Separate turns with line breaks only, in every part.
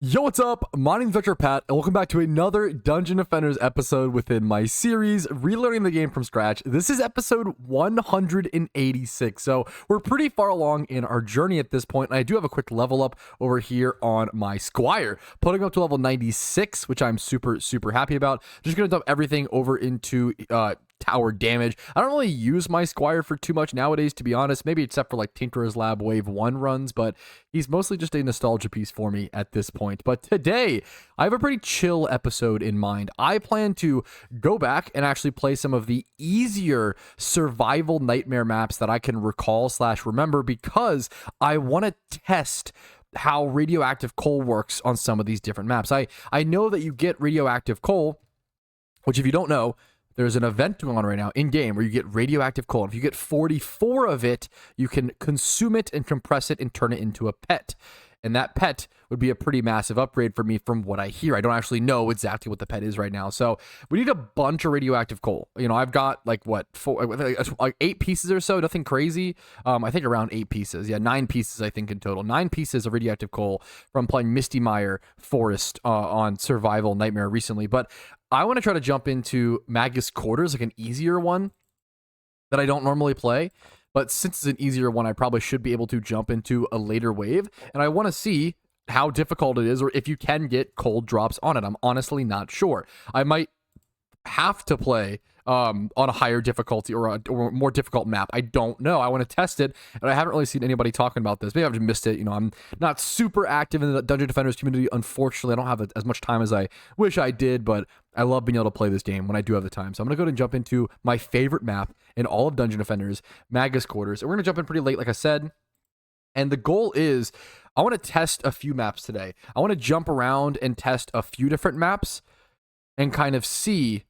Yo, what's up? My name's Dr. Pat, and welcome back to another Dungeon Defenders episode within my series, Relearning the Game from Scratch. This is episode 186, so we're pretty far along in our journey at this point, and I do have a quick level up over here on my Squire, putting up to level 96, which I'm super happy about. Just gonna dump everything over into tower damage. I don't really use my Squire for too much nowadays, to be honest, maybe except for like Tinkerer's Lab Wave 1 runs, but he's mostly just a nostalgia piece for me at this point. But today, I have a pretty chill episode in mind. I plan to go back and actually play some of the easier survival nightmare maps that I can recall / remember, because I want to test how radioactive coal works on some of these different maps. I know that you get radioactive coal, which if you don't know, there's an event going on right now in-game where you get radioactive coal. If you get 44 of it, you can consume it and compress it and turn it into a pet. And that pet would be a pretty massive upgrade for me from what I hear. I don't actually know exactly what the pet is right now. So we need a bunch of radioactive coal. You know, I've got like, what, like 8 pieces or so, nothing crazy. I think around 8 pieces. Yeah, 9 pieces, I think, in total. 9 pieces of radioactive coal from playing Misty Mire Forest on Survival Nightmare recently. But I want to try to jump into Magus Quarters, like an easier one that I don't normally play. But since it's an easier one, I probably should be able to jump into a later wave. And I want to see how difficult it is, or if you can get cold drops on it. I'm honestly not sure. I might have to play on a higher difficulty or a more difficult map. I don't know. I want to test it, and I haven't really seen anybody talking about this. Maybe I've just missed it. You know, I'm not super active in the Dungeon Defenders community. Unfortunately, I don't have as much time as I wish I did, but I love being able to play this game when I do have the time. So I'm going to go ahead and jump into my favorite map in all of Dungeon Defenders, Magus Quarters. And we're going to jump in pretty late, like I said. And the goal is, I want to test a few maps today. I want to jump around and test a few different maps and kind of see,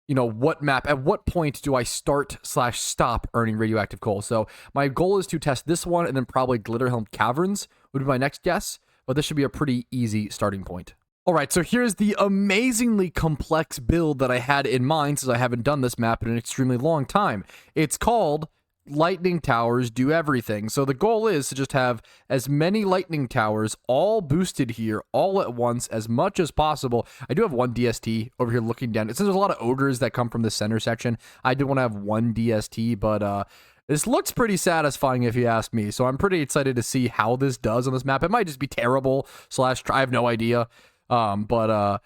you know, what map, at what point do I start / stop earning radioactive coal. So my goal is to test this one, and then probably Glitterhelm Caverns would be my next guess, but this should be a pretty easy starting point. All right, so here's the amazingly complex build that I had in mind, since I haven't done this map in an extremely long time. It's called Lightning Towers Do Everything. So the goal is to just have as many lightning towers all boosted here all at once, as much as possible. I do have one DST over here looking down. Since there's a lot of ogres that come from the center section, I did want to have one DST, but this looks pretty satisfying if you ask me. So I'm pretty excited to see how this does on this map. It might just be terrible / I have no idea. But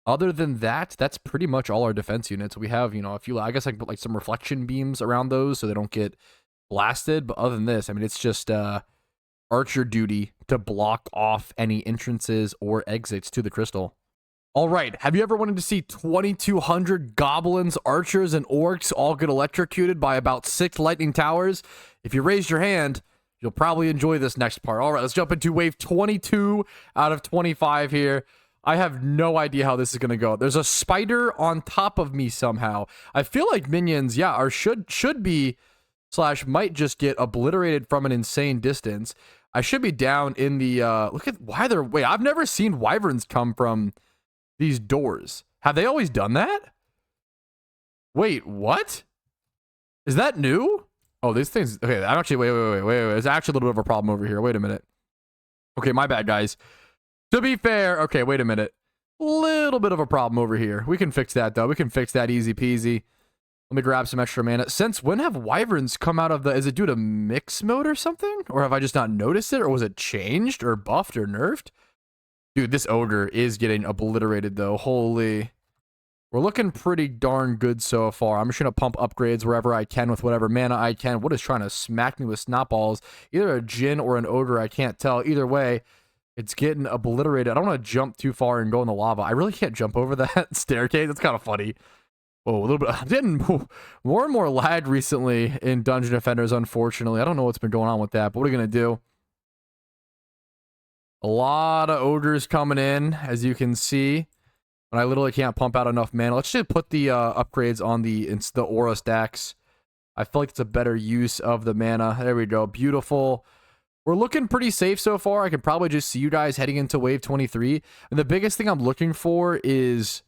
other than that, that's pretty much all our defense units. We have, you know, a few, I guess I can put like some reflection beams around those so they don't get blasted. But other than this, I mean, it's just archer duty to block off any entrances or exits to the crystal. All right, have you ever wanted to see 2,200 goblins, archers, and orcs all get electrocuted by about 6 lightning towers? If you raised your hand, you'll probably enjoy this next part. All right, let's jump into wave 22 out of 25 here. I have no idea how this is going to go. There's a spider on top of me somehow. I feel like minions, yeah, are should be / might just get obliterated from an insane distance. I should be down in the, look at why they're, wait, I've never seen wyverns come from these doors. Have they always done that? Wait, what? Is that new? Oh, these things, okay, I'm actually, wait. There's actually a little bit of a problem over here. Wait a minute. Okay, my bad, guys. To be fair, okay, wait a minute. Little bit of a problem over here. We can fix that, though. We can fix that easy peasy. Let me grab some extra mana. Since when have wyverns come out of the... Is it due to mix mode or something? Or have I just not noticed it? Or was it changed or buffed or nerfed? Dude, this ogre is getting obliterated, though. Holy... We're looking pretty darn good so far. I'm just going to pump upgrades wherever I can with whatever mana I can. What is trying to smack me with snot balls? Either a djinn or an ogre, I can't tell. Either way... It's getting obliterated. I don't want to jump too far and go in the lava. I really can't jump over that staircase. It's kind of funny. Oh, a little bit. I'm getting more and more lag recently in Dungeon Defenders, unfortunately. I don't know what's been going on with that, but what are you going to do? A lot of ogres coming in, as you can see. And I literally can't pump out enough mana. Let's just put the upgrades on the aura stacks. I feel like it's a better use of the mana. There we go. Beautiful. We're looking pretty safe so far. I can probably just see you guys heading into wave 23. And the biggest thing I'm looking for is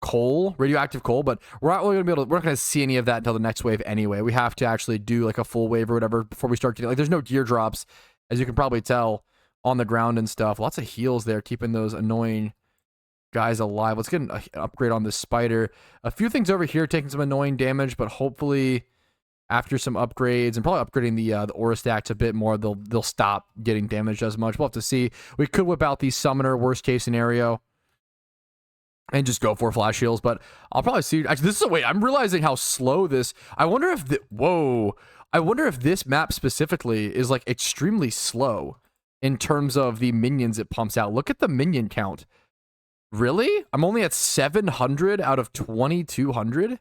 coal, radioactive coal, but we're not really gonna be able to, we're not gonna see any of that until the next wave anyway. We have to actually do like a full wave or whatever before we start getting, like, there's no gear drops, as you can probably tell. on the ground and stuff. Lots of heals there, keeping those annoying guys alive. Let's get an upgrade on this spider. A few things over here taking some annoying damage, but hopefully after some upgrades and probably upgrading the aura stacks a bit more, they'll stop getting damaged as much. We'll have to see. We could whip out the summoner worst case scenario and just go for flash heals, but I'll probably see. Actually, this is wait. I'm realizing how slow this. I wonder if whoa. I wonder if this map specifically is like extremely slow in terms of the minions it pumps out. Look at the minion count. Really? I'm only at 700 out of 2200.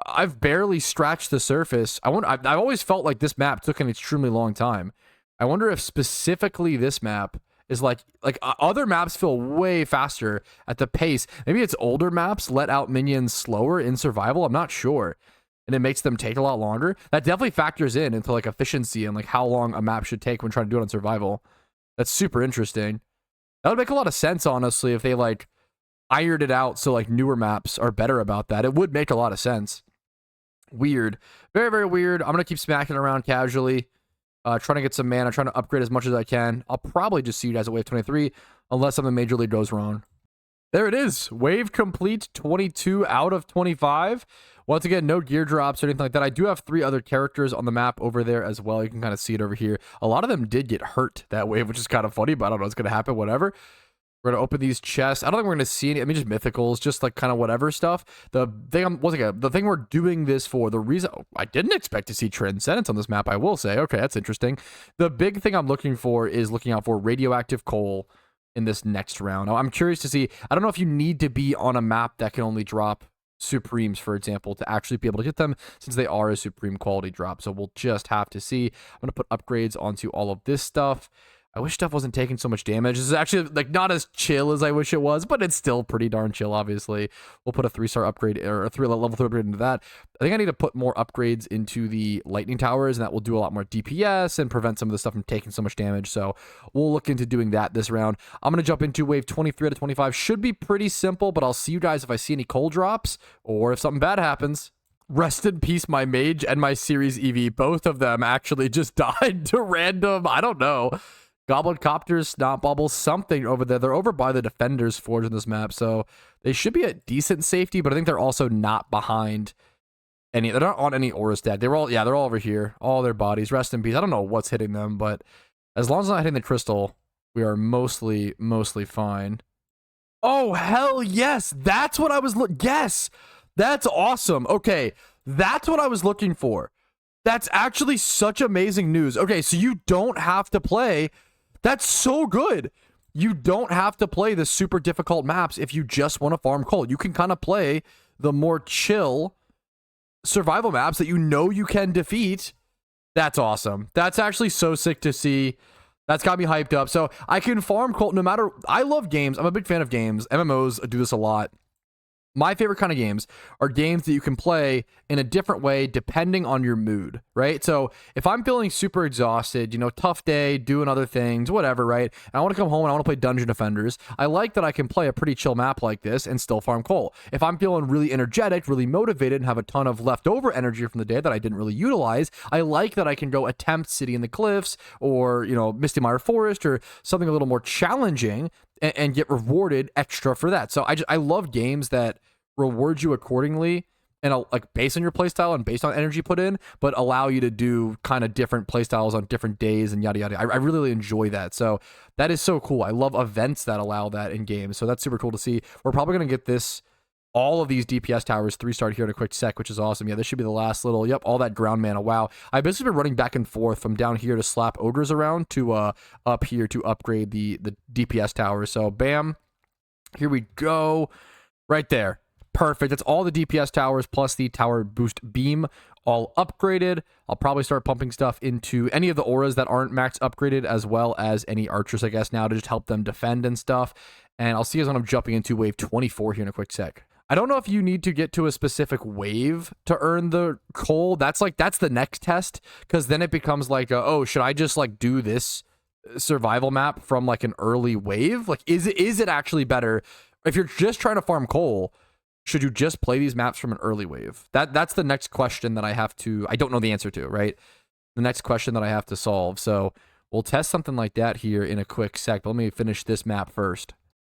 I've barely scratched the surface. I've always felt like this map took an extremely long time. I wonder if specifically this map is like other maps feel way faster at the pace. Maybe it's older maps let out minions slower in survival. I'm not sure. And it makes them take a lot longer. That definitely factors into like efficiency and like how long a map should take when trying to do it on survival. That's super interesting. That would make a lot of sense, honestly, if they like ironed it out so like newer maps are better about that. It would make a lot of sense. Weird. Very, very weird. I'm going to keep smacking around casually, trying to get some mana, trying to upgrade as much as I can. I'll probably just see you guys at wave 23 unless something majorly goes wrong. There it is. Wave complete, 22 out of 25. Once again, no gear drops or anything like that. I do have 3 other characters on the map over there as well. You can kind of see it over here. A lot of them did get hurt that wave, which is kind of funny, but I don't know what's going to happen, whatever. We're going to open these chests. I don't think we're going to see any, I mean, just mythicals, just like kind of whatever stuff. The thing we're doing this for, the reason, I didn't expect to see Transcendence on this map, I will say. Okay, that's interesting. The big thing I'm looking for is looking out for radioactive coal in this next round. I'm curious to see, I don't know if you need to be on a map that can only drop Supremes, for example, to actually be able to get them, since they are a Supreme quality drop. So we'll just have to see. I'm going to put upgrades onto all of this stuff. I wish stuff wasn't taking so much damage. This is actually like not as chill as I wish it was, but it's still pretty darn chill, obviously. We'll put a 3-star upgrade or a level 3 upgrade into that. I think I need to put more upgrades into the lightning towers, and that will do a lot more DPS and prevent some of the stuff from taking so much damage. So we'll look into doing that this round. I'm going to jump into wave 23 out of 25. Should be pretty simple, but I'll see you guys if I see any cold drops or if something bad happens. Rest in peace, my mage and my series EV. Both of them actually just died to random, I don't know, Goblin Copters, Snot Bubbles, something over there. They're over by the Defender's Forge in this map, so they should be at decent safety, but I think they're also not behind any. They're not on any aura stack. They're all over here. All their bodies. Rest in peace. I don't know what's hitting them, but as long as I'm not hitting the crystal, we are mostly fine. Oh, hell yes. That's what I was yes. That's awesome. Okay, that's what I was looking for. That's actually such amazing news. Okay, so you don't have to play. That's so good. You don't have to play the super difficult maps if you just want to farm coal. You can kind of play the more chill survival maps that you know you can defeat. That's awesome. That's actually so sick to see. That's got me hyped up. So I can farm coal no matter. I love games. I'm a big fan of games. MMOs do this a lot. My favorite kind of games are games that you can play in a different way depending on your mood, right? So if I'm feeling super exhausted, you know, tough day, doing other things, whatever, right? And I want to come home and I want to play Dungeon Defenders. I like that I can play a pretty chill map like this and still farm coal. If I'm feeling really energetic, really motivated, and have a ton of leftover energy from the day that I didn't really utilize, I like that I can go attempt City in the Cliffs or, you know, Misty Mire Forest or something a little more challenging and get rewarded extra for that. So I love games that reward you accordingly and like based on your playstyle and based on energy put in, but allow you to do kind of different playstyles on different days and yada yada. I really enjoy that. So that is so cool. I love events that allow that in games. So that's super cool to see. We're probably gonna get all of these DPS towers 3-starred here in a quick sec, which is awesome. Yeah, this should be the last little, yep, all that ground mana. Wow. I've basically been running back and forth from down here to slap ogres around to up here to upgrade the DPS towers. So bam, here we go. Right there. Perfect. That's all the DPS towers plus the tower boost beam all upgraded. I'll probably start pumping stuff into any of the auras that aren't max upgraded, as well as any archers, I guess, now to just help them defend and stuff. And I'll see you guys when I'm jumping into wave 24 here in a quick sec. I don't know if you need to get to a specific wave to earn the coal. That's the next test, because then it becomes like, oh, should I just like do this survival map from like an early wave? Like, is it actually better if you're just trying to farm coal? Should you just play these maps from an early wave? That's the next question that I don't know the answer to, right? The next question that I have to solve. So We'll test something like that here in a quick sec, but let me finish this map first.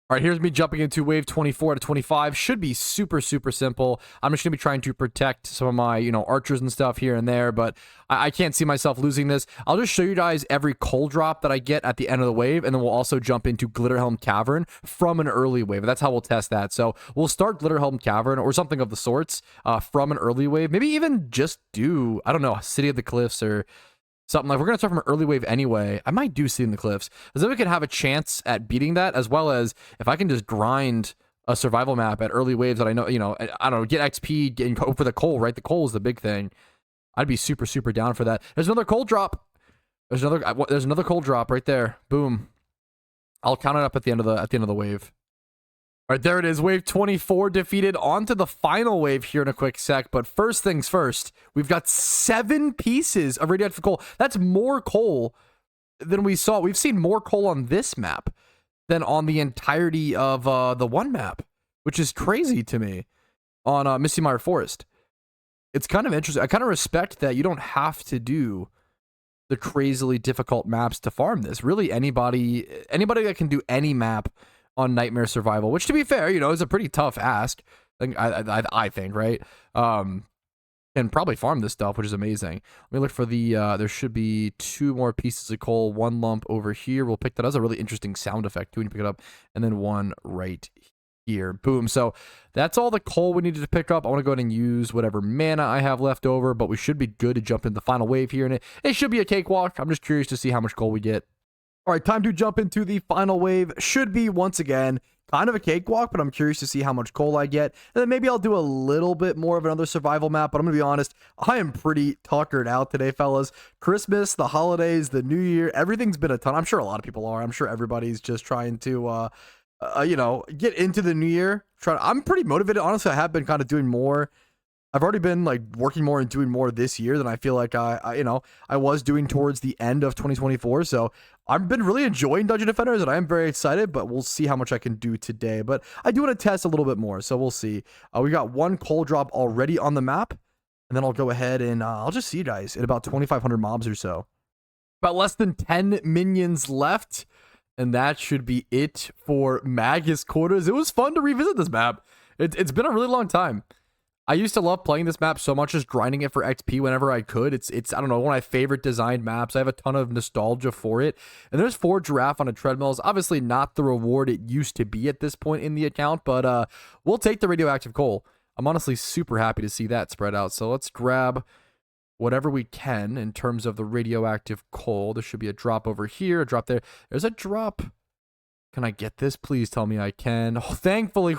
All right, here's me jumping into wave 24 to 25. Should be super, super simple. I'm just going to be trying to protect some of my, archers and stuff here and there, but I can't see myself losing this. I'll just show you guys every coal drop that I get at the end of the wave, and then we'll also jump into Glitterhelm Cavern from an early wave. That's how we'll test that. So we'll start Glitterhelm Cavern or something of the sorts from an early wave. Maybe even just do, I don't know, City of the Cliffs or something. Like, we're going to start from an eardy wave anyway. I might do City in the Cliffs, because then we could have a chance at beating that, as well as if I can just grind a survival map at early waves that I know, I don't know, get XP and go for the coal, right? The coal is the big thing. I'd be super, super down for that. There's another coal drop. There's another coal drop right there. Boom. I'll count it up at the end of the wave. All right, there it is. Wave 24 defeated. On to the final wave here in a quick sec. But first things first, we've got 7 pieces of radioactive coal. That's more coal than we saw. We've seen more coal on this map than on the entirety of the one map, which is crazy to me on Misty Mire Forest. It's kind of interesting. I kind of respect that you don't have to do the crazily difficult maps to farm this. Really, anybody that can do any map on Nightmare Survival, which, to be fair, is a pretty tough ask. I think, right? And probably farm this stuff, which is amazing. Let me look for the, there should be 2 more pieces of coal, 1 lump over here. We'll pick that. That's a really interesting sound effect, too, when you pick it up. And then 1 right here. Boom. So that's all the coal we needed to pick up. I want to go ahead and use whatever mana I have left over, but we should be good to jump into the final wave here. And it should be a cakewalk. I'm just curious to see how much coal we get. All right, time to jump into the final wave. Should be, once again, kind of a cakewalk, but I'm curious to see how much coal I get. And then maybe I'll do a little bit more of another survival map, but I'm going to be honest, I am pretty tuckered out today, fellas. Christmas, the holidays, the New Year, everything's been a ton. I'm sure a lot of people are. I'm sure everybody's just trying to, get into the New Year. I'm pretty motivated. Honestly, I have been kind of doing more. I've already been working more and doing more this year than I feel like I was doing towards the end of 2024. So I've been really enjoying Dungeon Defenders, and I am very excited, but we'll see how much I can do today. But I do want to test a little bit more, so we'll see. We got 1 coal drop already on the map, and then I'll go ahead and I'll just see you guys in about 2,500 mobs or so. About less than 10 minions left, and that should be it for Magus Quarters. It was fun to revisit this map. It's been a really long time. I used to love playing this map so much, just grinding it for XP whenever I could. It's I don't know, one of my favorite designed maps. I have a ton of nostalgia for it. And there's 4 giraffe on a treadmill. It's obviously not the reward it used to be at this point in the account, but we'll take the radioactive coal. I'm honestly super happy to see that spread out. So let's grab whatever we can in terms of the radioactive coal. There should be a drop over here, a drop there. There's a drop. Can I get this? Please tell me I can. Oh, thankfully,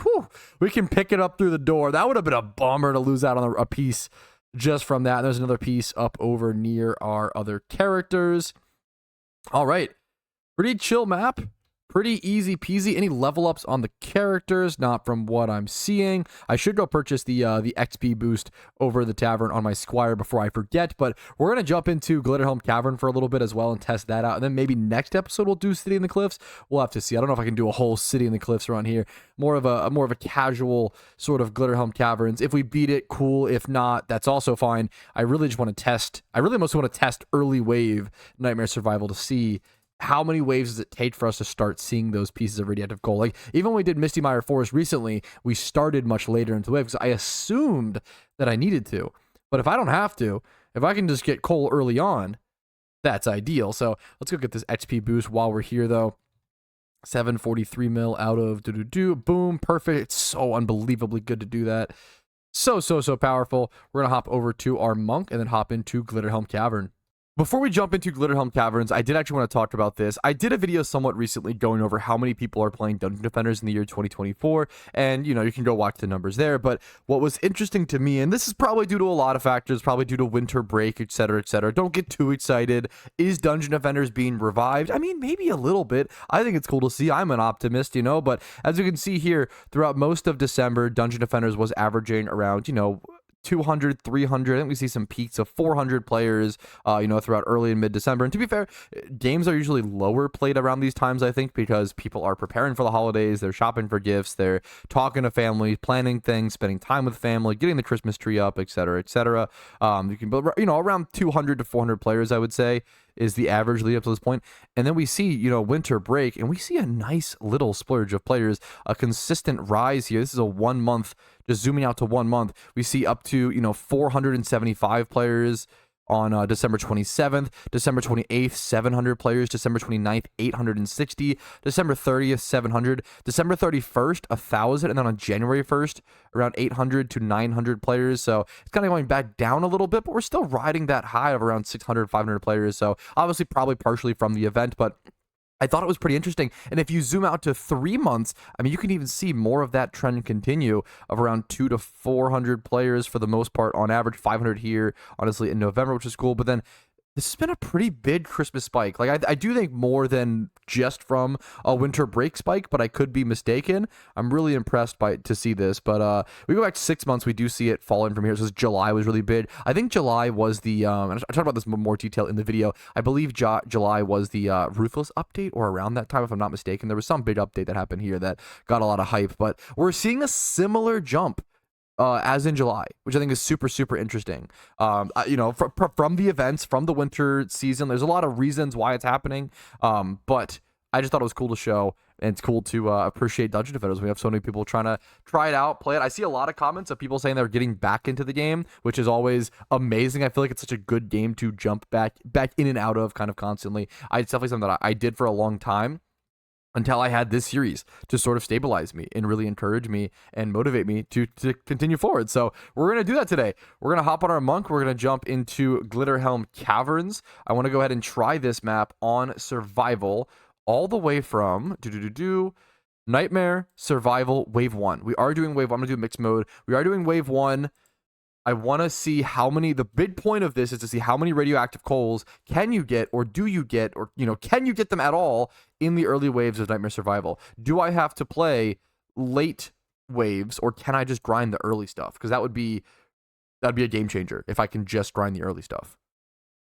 we can pick it up through the door. That would have been a bummer to lose out on a piece just from that. There's another piece up over near our other characters. All right. Pretty chill map. Pretty easy peasy. Any level ups on the characters? Not from what I'm seeing. I should go purchase the XP boost over the tavern on my squire before I forget, but we're going to jump into Glitterhelm Cavern for a little bit as well and test that out. And then maybe next episode we'll do City in the Cliffs. We'll have to see. I don't know if I can do a whole City in the Cliffs around here. More of a casual sort of Glitterhelm Caverns. If we beat it, cool. If not, that's also fine. I really just want to test. I really mostly want to test early wave Nightmare Survival to see how many waves does it take for us to start seeing those pieces of radioactive coal? Like, even when we did Misty Mire Forest recently, we started much later into the wave because I assumed that I needed to. But if I don't have to, if I can just get coal early on, that's ideal. So let's go get this XP boost while we're here, though. 743 mil out of boom, perfect. It's so unbelievably good to do that. So powerful. We're gonna hop over to our monk and then hop into Glitterhelm Cavern. Before we jump into Glitterhelm Caverns, I did actually want to talk about this. I did a video somewhat recently going over how many people are playing Dungeon Defenders in the year 2024, and, you can go watch the numbers there, but what was interesting to me, and this is probably due to a lot of factors, probably due to winter break, etc., don't get too excited. Is Dungeon Defenders being revived? I mean, maybe a little bit. I think it's cool to see. I'm an optimist, but as you can see here, throughout most of December, Dungeon Defenders was averaging around, 200, 300. I think we see some peaks of 400 players, throughout early and mid-December. And to be fair, games are usually lower played around these times, I think, because people are preparing for the holidays, they're shopping for gifts, they're talking to family, planning things, spending time with family, getting the Christmas tree up, etc., etc. You can build, around 200 to 400 players, I would say, is the average lead up to this point. And then we see, you know, winter break, and we see a nice little splurge of players, a consistent rise here. This is a 1 month, just zooming out to 1 month. We see up to, you know, 475 players on December 27th, December 28th, 700 players, December 29th, 860, December 30th, 700, December 31st, 1,000, and then on January 1st, around 800 to 900 players. So it's kind of going back down a little bit, but we're still riding that high of around 600, 500 players. So obviously probably partially from the event, but I thought it was pretty interesting. And if you zoom out to 3 months, I mean, you can even see more of that trend continue of around 200 to 400 players for the most part on average, 500 here, honestly, in November, which is cool. But then this has been a pretty big Christmas spike. Like, I do think more than just from a winter break spike, but I could be mistaken. I'm really impressed to see this. But we go back 6 months, we do see it fall in from here. So July was really big. I think July was the, and I talked about this in more detail in the video. I believe July was the Ruthless update, or around that time, if I'm not mistaken. There was some big update that happened here that got a lot of hype. But we're seeing a similar jump as in July, which I think is super, super interesting. You know, from the events, from the winter season, there's a lot of reasons why it's happening. But I just thought it was cool to show, and it's cool to appreciate Dungeon Defenders. We have so many people trying to try it out, play it. I see a lot of comments of people saying they're getting back into the game, which is always amazing. I feel like it's such a good game to jump back in and out of kind of constantly. It's definitely something that I did for a long time, until I had this series to sort of stabilize me and really encourage me and motivate me to continue forward. So we're going to do that today. We're going to hop on our monk. We're going to jump into Glitterhelm Caverns. I want to go ahead and try this map on survival all the way from Nightmare, Survival, Wave 1. We are doing Wave 1. I'm going to do mixed mode. We are doing Wave 1. I want to see how many, the big point of this is to see how many radioactive coals can you get, or do you get, or, you know, can you get them at all in the early waves of Nightmare Survival? Do I have to play late waves, or can I just grind the early stuff? Because that'd be a game changer if I can just grind the early stuff.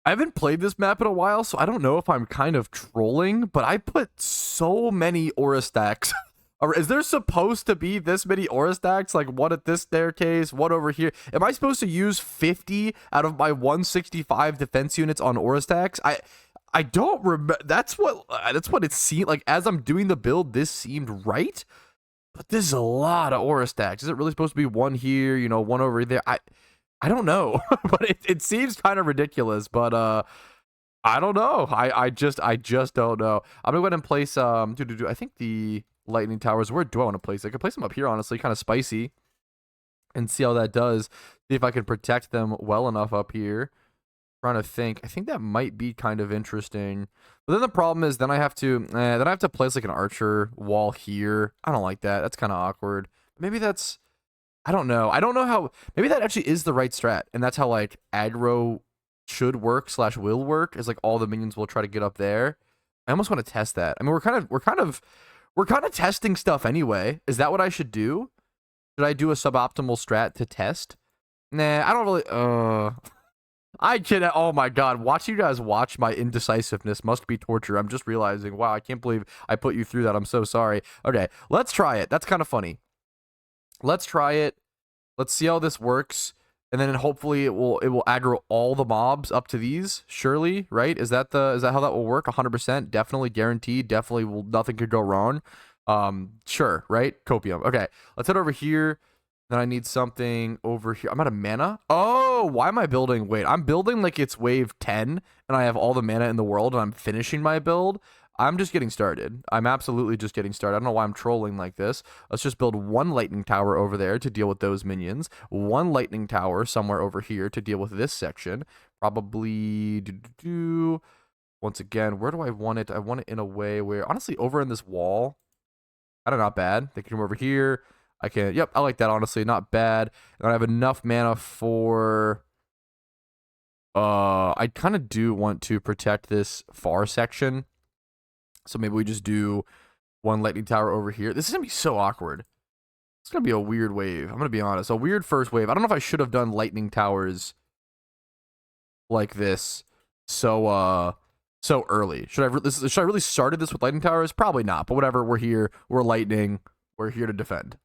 I haven't played this map in a while, so I don't know if I'm kind of trolling, but I put so many aura stacks. Is there supposed to be this many aura stacks? Like one at this staircase, one over here. Am I supposed to use 50 out of my 165 defense units on aura stacks? I don't remember. That's what it seemed like as I'm doing the build. This seemed right, but this is a lot of aura stacks. Is it really supposed to be one here? You know, one over there. I don't know, but it seems kind of ridiculous. But I don't know. I just don't know. I'm gonna go ahead and place I think the lightning towers. Where do I want to place? I could place them up here, honestly, kind of spicy, and see how that does. See if I can protect them well enough up here. Trying to think. I think that might be kind of interesting. But then the problem is, then I have to place like an archer wall here. I don't like that. That's kind of awkward. Maybe that's, I don't know. I don't know how. Maybe that actually is the right strat, and that's how like aggro should work / will work. Is like all the minions will try to get up there. I almost want to test that. I mean, we're kind of testing stuff anyway. Is that what I should do? Should I do a suboptimal strat to test? Nah, I don't really. I can't. Oh my god, watching you guys watch my indecisiveness must be torture. I'm just realizing, wow, I can't believe I put you through that. I'm so sorry. Okay, let's try it. That's kind of funny. Let's try it. Let's see how this works, and then hopefully it will aggro all the mobs up to these. Surely, right? Is that how that will work? 100%, definitely guaranteed. Definitely will. Nothing could go wrong. Sure, right? Copium. Okay, let's head over here. Then I need something over here. I'm out of mana. Oh, why am I building? Wait, I'm building like it's wave 10 and I have all the mana in the world and I'm finishing my build. I'm just getting started. I'm absolutely just getting started. I don't know why I'm trolling like this. Let's just build one lightning tower over there to deal with those minions. One lightning tower somewhere over here to deal with this section. Probably once again, where do I want it? I want it in a way where, honestly, over in this wall, kind of not bad. They can come over here. I can, yep, I like that, honestly, not bad. And I have enough mana for, I kind of do want to protect this far section. So maybe we just do one lightning tower over here. This is going to be so awkward. It's going to be a weird wave. I'm going to be honest. A weird first wave. I don't know if I should have done lightning towers like this so early. Should I really started this with lightning towers? Probably not, but whatever. We're here. We're lightning. We're here to defend.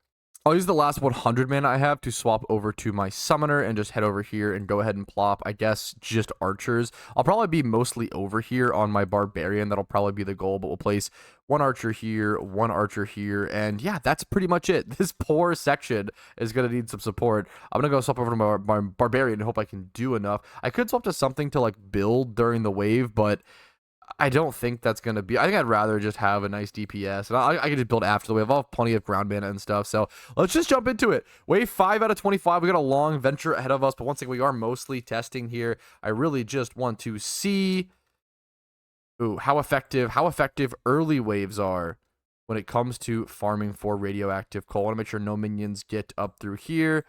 I'll use the last 100 mana I have to swap over to my summoner and just head over here and go ahead and plop, I guess, just archers. I'll probably be mostly over here on my barbarian. That'll probably be the goal, but we'll place one archer here, and yeah, that's pretty much it. This poor section is going to need some support. I'm going to go swap over to my barbarian and hope I can do enough. I could swap to something to like build during the wave, but I don't think that's going to be... I think I'd rather just have a nice DPS. And I can just build after the wave. I'll have plenty of ground mana and stuff. So let's just jump into it. Wave 5 out of 25. We got a long venture ahead of us. But once again, we are mostly testing here. I really just want to see how effective early waves are when it comes to farming for radioactive coal. I want to make sure no minions get up through here.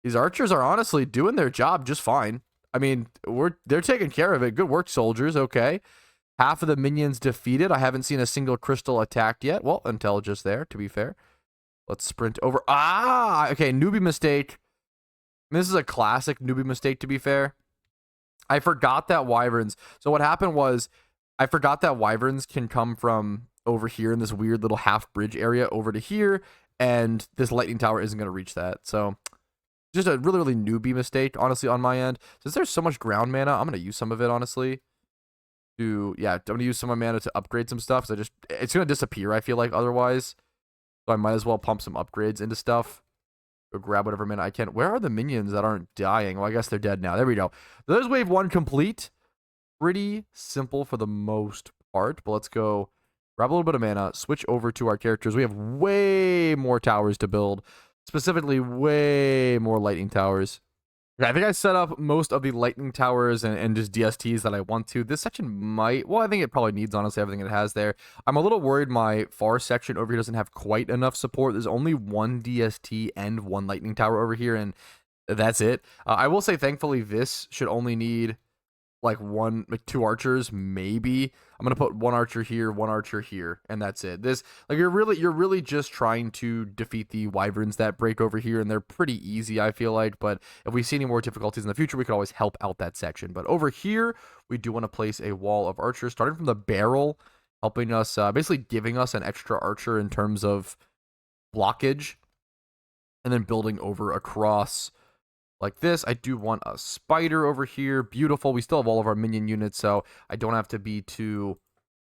These archers are honestly doing their job just fine. I mean, they're taking care of it. Good work, soldiers. Okay. Half of the minions defeated. I haven't seen a single crystal attacked yet. Well, until just there, to be fair. Let's sprint over. Okay, newbie mistake. This is a classic newbie mistake, to be fair. I forgot that wyverns... So what happened was, I forgot that wyverns can come from over here in this weird little half bridge area over to here, and this lightning tower isn't going to reach that. So, just a really, really newbie mistake, honestly, on my end. Since there's so much ground mana, I'm going to use some of it, honestly. I'm gonna use some of my mana to upgrade some stuff. So it's gonna disappear, I feel like, otherwise. So I might as well pump some upgrades into stuff. Go grab whatever mana I can. Where are the minions that aren't dying? Well, I guess they're dead now. There we go. There's wave 1 complete. Pretty simple for the most part. But let's go grab a little bit of mana, switch over to our characters. We have way more towers to build. Specifically, way more lightning towers. I think I set up most of the lightning towers and just DSTs that I want to. This section might... Well, I think it probably needs, honestly, everything it has there. I'm a little worried my far section over here doesn't have quite enough support. There's only one DST and one lightning tower over here, and that's it. I will say, thankfully, this should only need like 2 archers, maybe. I'm gonna put 1 archer here, and that's it. This, like, you're really just trying to defeat the wyverns that break over here, and they're pretty easy, I feel like. But if we see any more difficulties in the future, we could always help out that section. But over here, we do want to place a wall of archers, starting from the barrel, helping us, basically giving us an extra archer in terms of blockage, and then building over across like this. I do want a spider over here. Beautiful. We still have all of our minion units, so I don't have to be too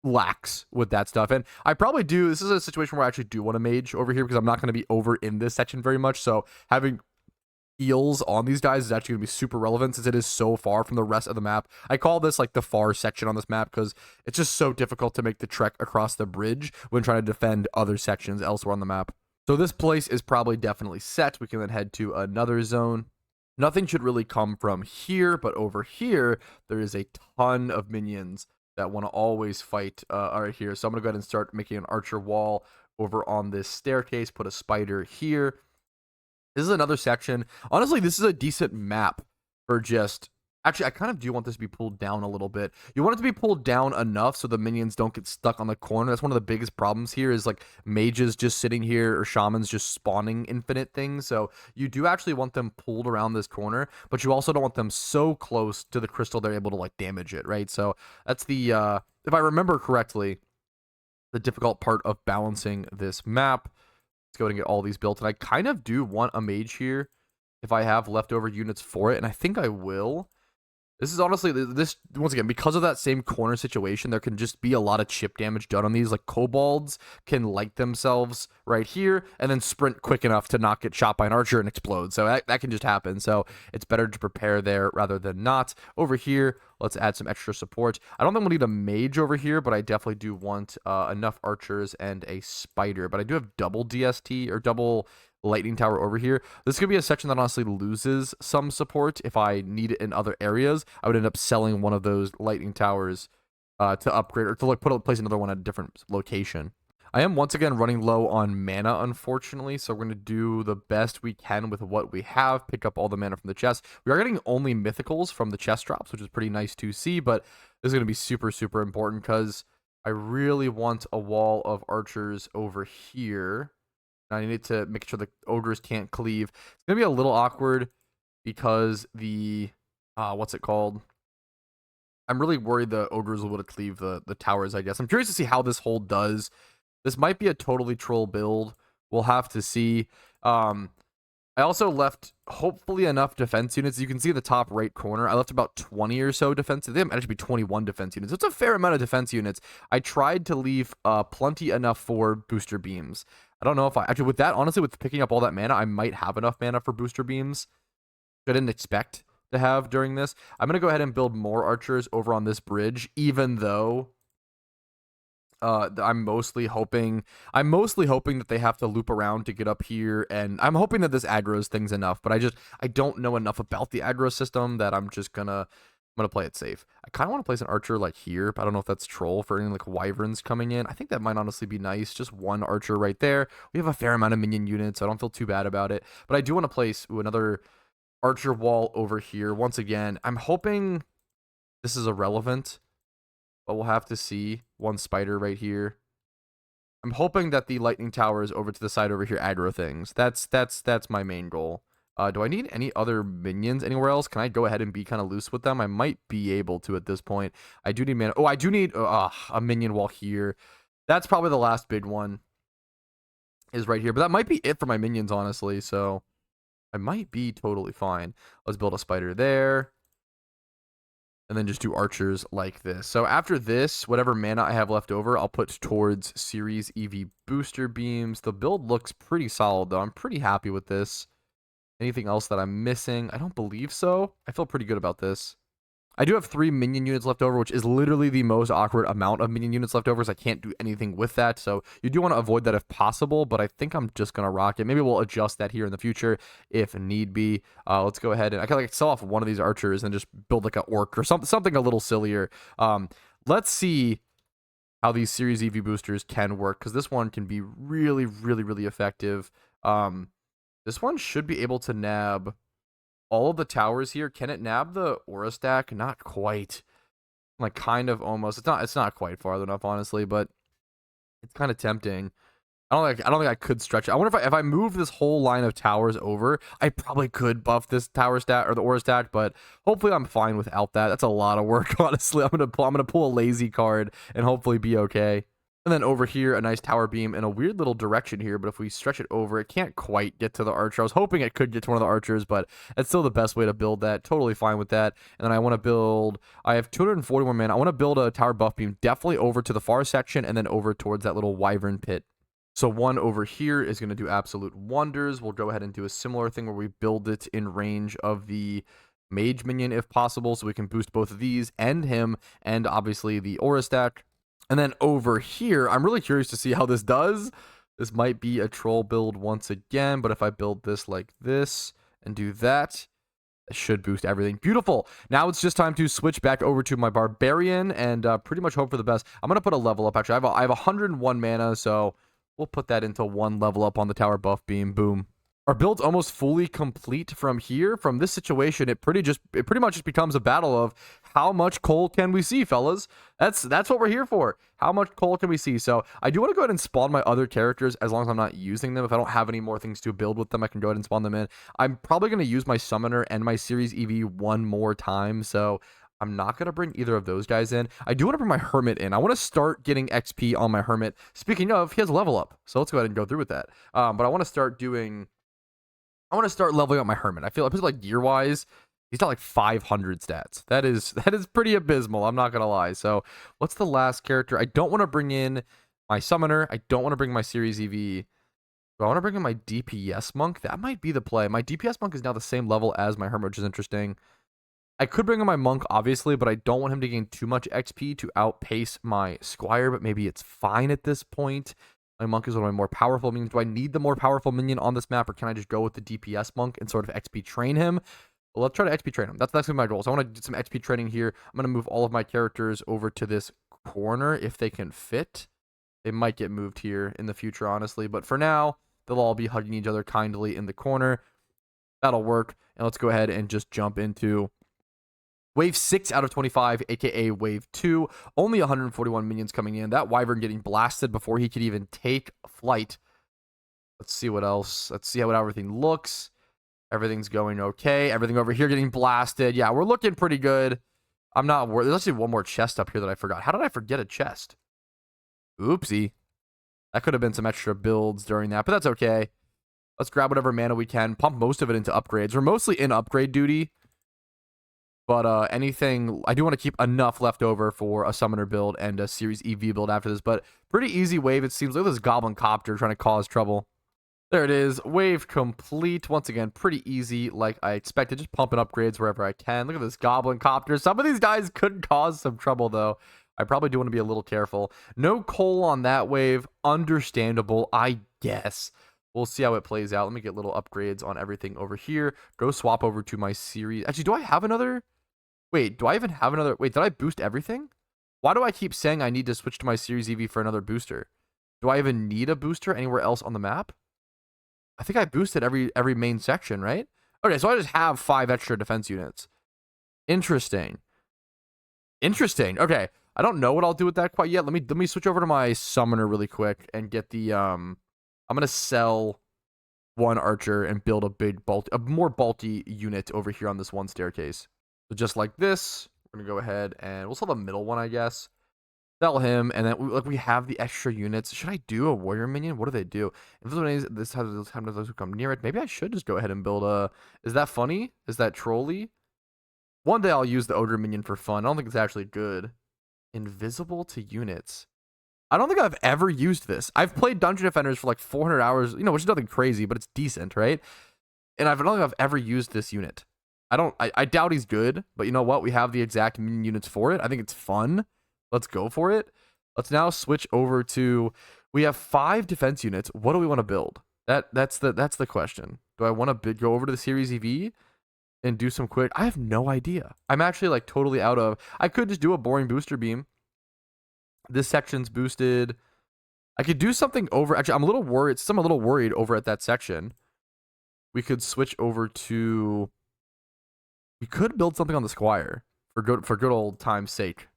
lax with that stuff. And I probably do. This is a situation where I actually do want a mage over here because I'm not going to be over in this section very much. So having heals on these guys is actually going to be super relevant since it is so far from the rest of the map. I call this like the far section on this map because it's just so difficult to make the trek across the bridge when trying to defend other sections elsewhere on the map. So this place is probably definitely set. We can then head to another zone. Nothing should really come from here, but over here, there is a ton of minions that want to always fight right here. So I'm going to go ahead and start making an archer wall over on this staircase, put a spider here. This is another section. Honestly, this is a decent map for just... Actually, I kind of do want this to be pulled down a little bit. You want it to be pulled down enough so the minions don't get stuck on the corner. That's one of the biggest problems here is like mages just sitting here or shamans just spawning infinite things. So you do actually want them pulled around this corner, but you also don't want them so close to the crystal they're able to like damage it, right? So that's the, if I remember correctly, the difficult part of balancing this map. Let's go ahead and get all these built. And I kind of do want a mage here if I have leftover units for it, and I think I will. This is honestly, this, once again, because of that same corner situation, there can just be a lot of chip damage done on these. Like, kobolds can light themselves right here and then sprint quick enough to not get shot by an archer and explode. So that can just happen. So it's better to prepare there rather than not. Over here, let's add some extra support. I don't think we'll need a mage over here, but I definitely do want enough archers and a spider. But I do have double DST, or double lightning tower over here. This could be a section that honestly loses some support. If I need it in other areas, I would end up selling one of those lightning towers to upgrade, or to like place another one at a different location. I am once again running low on mana, unfortunately, so we're going to do the best we can with what we have, pick up all the mana from the chest. We are getting only mythicals from the chest drops, which is pretty nice to see, but this is going to be super, super important because I really want a wall of archers over here. I need to make sure the ogres can't cleave. It's going to be a little awkward because the, what's it called? I'm really worried the ogres will be able to cleave the towers, I guess. I'm curious to see how this hold does. This might be a totally troll build. We'll have to see. I also left hopefully enough defense units. You can see the top right corner. I left about 20 or so defense. They might actually be 21 defense units. It's a fair amount of defense units. I tried to leave plenty enough for booster beams. I don't know if actually with that, honestly, with picking up all that mana, I might have enough mana for booster beams. I didn't expect to have during this. I'm going to go ahead and build more archers over on this bridge, even though I'm mostly hoping that they have to loop around to get up here, and I'm hoping that this aggro's things enough, but I don't know enough about the aggro system that I'm gonna play it safe. I kind of want to place an archer like here, but I don't know if that's troll for any like wyverns coming in. I think that might honestly be nice. Just one archer right there. We have a fair amount of minion units, so I don't feel too bad about it, but I do want to place another archer wall over here. Once again, I'm hoping this is irrelevant, but we'll have to see. One spider right here. I'm hoping that the lightning tower is over to the side over here aggro things. That's my main goal. Do I need any other minions anywhere else? Can I go ahead and be kind of loose with them? I might be able to at this point. I do need mana. Oh, I do need a minion wall here. That's probably the last big one is right here. But that might be it for my minions, honestly. So I might be totally fine. Let's build a spider there. And then just do archers like this. So after this, whatever mana I have left over, I'll put towards series EV booster beams. The build looks pretty solid, though. I'm pretty happy with this. Anything else that I'm missing? I don't believe so. I feel pretty good about this. I do have 3 minion units left over, which is literally the most awkward amount of minion units left over, so I can't do anything with that. So you do want to avoid that if possible, but I think I'm just going to rock it. Maybe we'll adjust that here in the future if need be. Let's go ahead and I can like sell off one of these archers and just build like an orc or something a little sillier. Let's see how these Series EV boosters can work, because this one can be really, really, really effective. This one should be able to nab all of the towers here. Can it nab the aura stack? Not quite. Like kind of almost. It's not quite far enough, honestly, but it's kind of tempting. I don't think I could stretch it. I wonder if I move this whole line of towers over, I probably could buff this tower stack or the aura stack, but hopefully I'm fine without that. That's a lot of work, honestly. I'm gonna pull a lazy card and hopefully be okay. And then over here, a nice tower beam in a weird little direction here, but if we stretch it over, it can't quite get to the archer. I was hoping it could get to one of the archers, but it's still the best way to build that. Totally fine with that. And then I have 241 mana. I want to build a tower buff beam definitely over to the far section and then over towards that little wyvern pit. So one over here is going to do absolute wonders. We'll go ahead and do a similar thing where we build it in range of the mage minion if possible, so we can boost both of these and him, and obviously the aura stack. And then over here, I'm really curious to see how this does. This might be a troll build once again, but if I build this like this and do that, it should boost everything. Beautiful. Now it's just time to switch back over to my barbarian and pretty much hope for the best. I'm going to put a level up, actually. I have 101 mana, so we'll put that into 1 level up on the tower buff beam. Boom. Our build's almost fully complete from here. From this situation, it pretty much just becomes a battle of how much coal can we see, fellas. That's what we're here for. How much coal can we see? So I do want to go ahead and spawn my other characters as long as I'm not using them. If I don't have any more things to build with them, I can go ahead and spawn them in. I'm probably going to use my summoner and my Series EV one more time, so I'm not going to bring either of those guys in. I do want to bring my hermit in. I want to start getting XP on my hermit. Speaking of, he has a level up, so let's go ahead and go through with that. But I want to start leveling up my hermit. I feel like gear wise, he's got like 500 stats. That is pretty abysmal. I'm not gonna lie. So what's the last character? I don't want to bring in my summoner. I don't want to bring my Series EV. Do I want to bring in my DPS monk? That might be the play. My DPS monk is now the same level as my hermit, which is interesting. I could bring in my monk, obviously, but I don't want him to gain too much XP to outpace my squire, but maybe it's fine at this point. My monk is one of my more powerful minions. Do I need the more powerful minion on this map, or can I just go with the DPS monk and sort of XP train him? Well, let's try to XP train him. That's gonna be my goal. So I want to do some XP training here. I'm gonna move all of my characters over to this corner if they can fit. They might get moved here in the future, honestly, but for now, they'll all be hugging each other kindly in the corner. That'll work. And let's go ahead and just jump into Wave 6 out of 25, aka Wave 2. Only 141 minions coming in. That wyvern getting blasted before he could even take flight. Let's see what else. Let's see how everything looks. Everything's going okay. Everything over here getting blasted. Yeah, we're looking pretty good. I'm not worried. There's actually one more chest up here that I forgot. How did I forget a chest? Oopsie. That could have been some extra builds during that, but that's okay. Let's grab whatever mana we can. Pump most of it into upgrades. We're mostly in upgrade duty. But anything, I do want to keep enough left over for a summoner build and a series EV build after this. But pretty easy wave, it seems. Look at this goblin copter trying to cause trouble. There it is. Wave complete. Once again, pretty easy like I expected. Just pumping upgrades wherever I can. Look at this goblin copter. Some of these guys could cause some trouble, though. I probably do want to be a little careful. No coal on that wave. Understandable, I guess. We'll see how it plays out. Let me get little upgrades on everything over here. Go swap over to my series. Actually, do I have another? Wait, do I even have another? Wait, did I boost everything? Why do I keep saying I need to switch to my series EV for another booster? Do I even need a booster anywhere else on the map? I think I boosted every main section, right? Okay, so I just have 5 extra defense units. Interesting. Interesting. Okay, I don't know what I'll do with that quite yet. Let me switch over to my summoner really quick and get the I'm gonna sell one archer and build a more bulky unit over here on this one staircase. So just like this, we're gonna go ahead and we'll sell the middle one, I guess. Sell him, and then we have the extra units. Should I do a warrior minion? What do they do? If this has those who come near it, maybe I should just go ahead and build a. Is that funny? Is that trolly? One day I'll use the ogre minion for fun. I don't think it's actually good. Invisible to units. I don't think I've ever used this. I've played Dungeon Defenders for like 400 hours, which is nothing crazy, but it's decent, right? And I don't think I've ever used this unit. I doubt he's good, but you know what? We have the exact minion units for it. I think it's fun. Let's go for it. Let's now switch over to, we have 5 defense units. What do we want to build? That's the question. Do I want to go over to the series EV and do some quick? I have no idea. I'm actually like totally out of, I could just do a boring booster beam. This section's boosted. I could do something over, actually I'm a little worried, since I'm a little worried over at that section. We could switch over to, we could build something on the Squire for good old time's sake.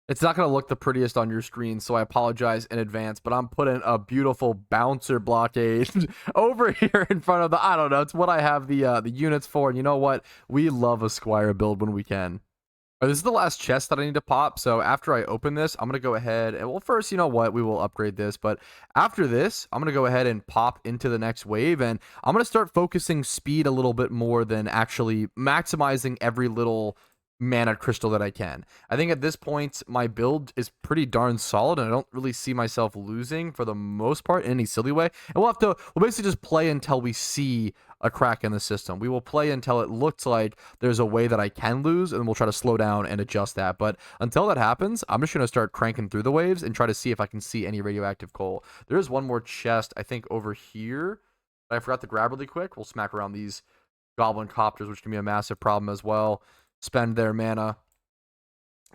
It's not going to look the prettiest on your screen, so I apologize in advance, but I'm putting a beautiful bouncer blockade over here in front of the, I don't know, it's what I have the units for, and you know what? We love a Squire build when we can. All right, this is the last chest that I need to pop, so after I open this, I'm going to go ahead, and well, first, you know what? We will upgrade this, but after this, I'm going to go ahead and pop into the next wave, and I'm going to start focusing speed a little bit more than actually maximizing every little mana crystal that I can. I think at this point my build is pretty darn solid, and I don't really see myself losing for the most part in any silly way. And we'll basically just play until we see a crack in the system. We will play until it looks like there's a way that I can lose, and we'll try to slow down and adjust that. But until that happens, I'm just gonna start cranking through the waves and try to see if I can see any radioactive coal. There is one more chest, I think, over here that I forgot to grab really quick. We'll smack around these goblin copters, which can be a massive problem as well. Spend their mana.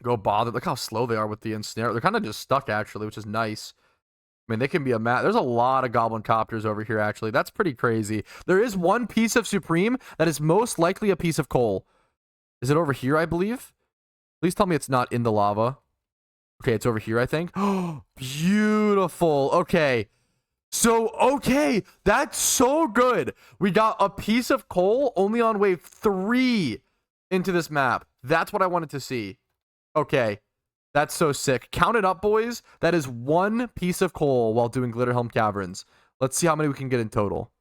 Go bother. Look how slow they are with the ensnare. They're kind of just stuck, actually, which is nice. I mean, they can be there's a lot of goblin copters over here, actually. That's pretty crazy. There is one piece of Supreme that is most likely a piece of coal. Is it over here, I believe? Please tell me it's not in the lava. Okay, it's over here, I think. Oh, beautiful. Okay. So, okay. That's so good. We got a piece of coal only on wave 3. Into this map. That's what I wanted to see. Okay. That's so sick. Count it up, boys. That is 1 piece of coal while doing Glitterhelm Caverns. Let's see how many we can get in total.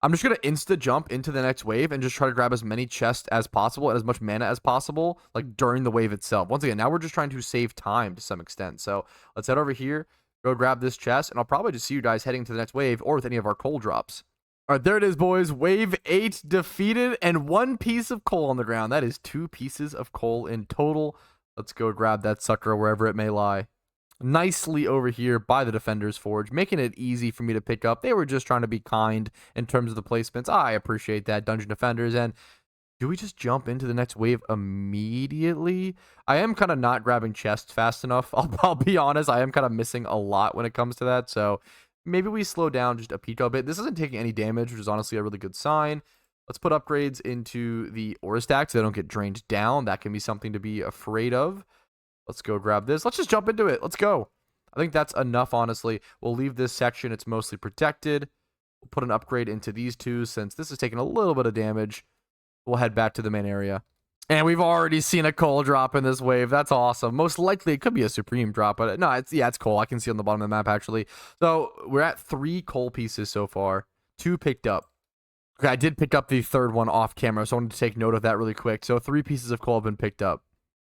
I'm just going to insta jump into the next wave and just try to grab as many chests as possible and as much mana as possible, like during the wave itself. Once again, now we're just trying to save time to some extent. So let's head over here, go grab this chest, and I'll probably just see you guys heading to the next wave or with any of our coal drops. All right, there it is, boys. Wave 8 defeated and 1 piece of coal on the ground. That is 2 pieces of coal in total. Let's go grab that sucker wherever it may lie. Nicely over here by the Defender's Forge, making it easy for me to pick up. They were just trying to be kind in terms of the placements. I appreciate that, Dungeon Defenders. And do we just jump into the next wave immediately? I am kind of not grabbing chests fast enough. I'll be honest. I am kind of missing a lot when it comes to that. So maybe we slow down just a pico bit. This isn't taking any damage, which is honestly a really good sign. Let's put upgrades into the aura stack so they don't get drained down. That can be something to be afraid of. Let's go grab this. Let's just jump into it. Let's go. I think that's enough, honestly. We'll leave this section. It's mostly protected. We'll put an upgrade into these two since this is taking a little bit of damage. We'll head back to the main area. And we've already seen a coal drop in this wave. That's awesome. Most likely it could be a Supreme drop, but no, it's coal. I can see on the bottom of the map, actually. So we're at 3 coal pieces so far. 2 picked up. Okay, I did pick up the third one off camera, so I wanted to take note of that really quick. So 3 pieces of coal have been picked up.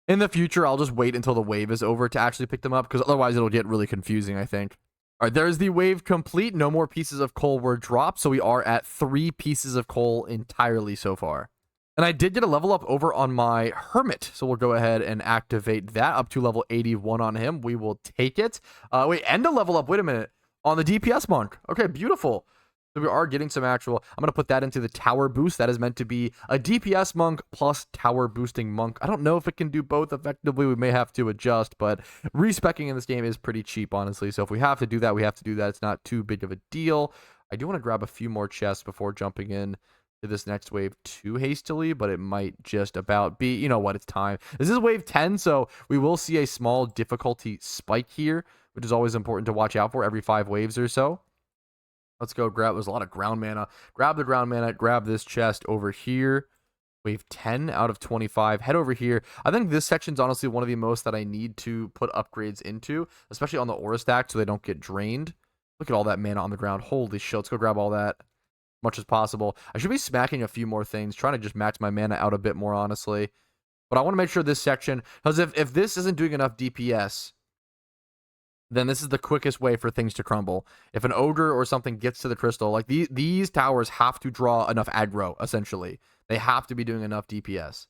In the future, I'll just wait until the wave is over to actually pick them up, because otherwise it'll get really confusing, I think. All right, there's the wave complete. No more pieces of coal were dropped, so we are at 3 pieces of coal entirely so far. And I did get a level up over on my Hermit, so we'll go ahead and activate that up to level 81 on him. We will take it. Wait, and a level up, wait a minute, on the DPS monk. Okay, beautiful. So we are getting some actual, I'm going to put that into the tower boost. That is meant to be a DPS monk plus tower boosting monk. I don't know if it can do both effectively. We may have to adjust, but respecking in this game is pretty cheap, honestly. So if we have to do that, we have to do that. It's not too big of a deal. I do want to grab a few more chests before jumping in to this next wave too hastily, but it might just about be, you know what, it's time. This is wave 10, so we will see a small difficulty spike here, which is always important to watch out for every 5 waves or so. Let's go grab, there's a lot of ground mana. Grab the ground mana, grab this chest over here. Wave 10 out of 25. Head over here. I think this section's honestly one of the most that I need to put upgrades into, especially on the aura stack so they don't get drained. Look at all that mana on the ground. Holy shit, let's go grab all that much as possible. I should be smacking a few more things, trying to just max my mana out a bit more, honestly. But I want to make sure this section, because if this isn't doing enough DPS, then this is the quickest way for things to crumble. If an ogre or something gets to the crystal, like these towers have to draw enough aggro, essentially. They have to be doing enough DPS.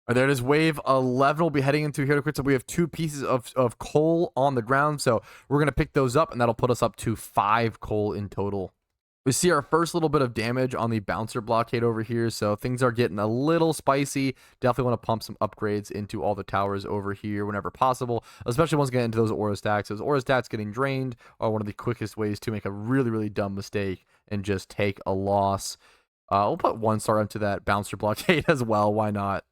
All right, there it is. Wave 11 will be heading into here to quit. So we have 2 pieces of coal on the ground. So we're going to pick those up, and that'll put us up to 5 coal in total. We see our first little bit of damage on the bouncer blockade over here, so things are getting a little spicy. Definitely want to pump some upgrades into all the towers over here whenever possible, especially once we get into those aura stacks. Those aura stacks getting drained are one of the quickest ways to make a really, really dumb mistake and just take a loss. We'll put 1 star into that bouncer blockade as well. Why not?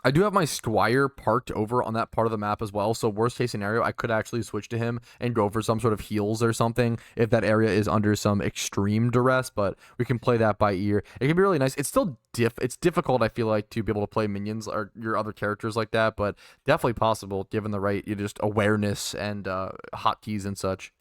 I do have my Squire parked over on that part of the map as well, so worst case scenario, I could actually switch to him and go for some sort of heals or something if that area is under some extreme duress, but we can play that by ear. It can be really nice. It's still it's difficult, I feel like, to be able to play minions or your other characters like that, but definitely possible given the right just awareness and hotkeys and such.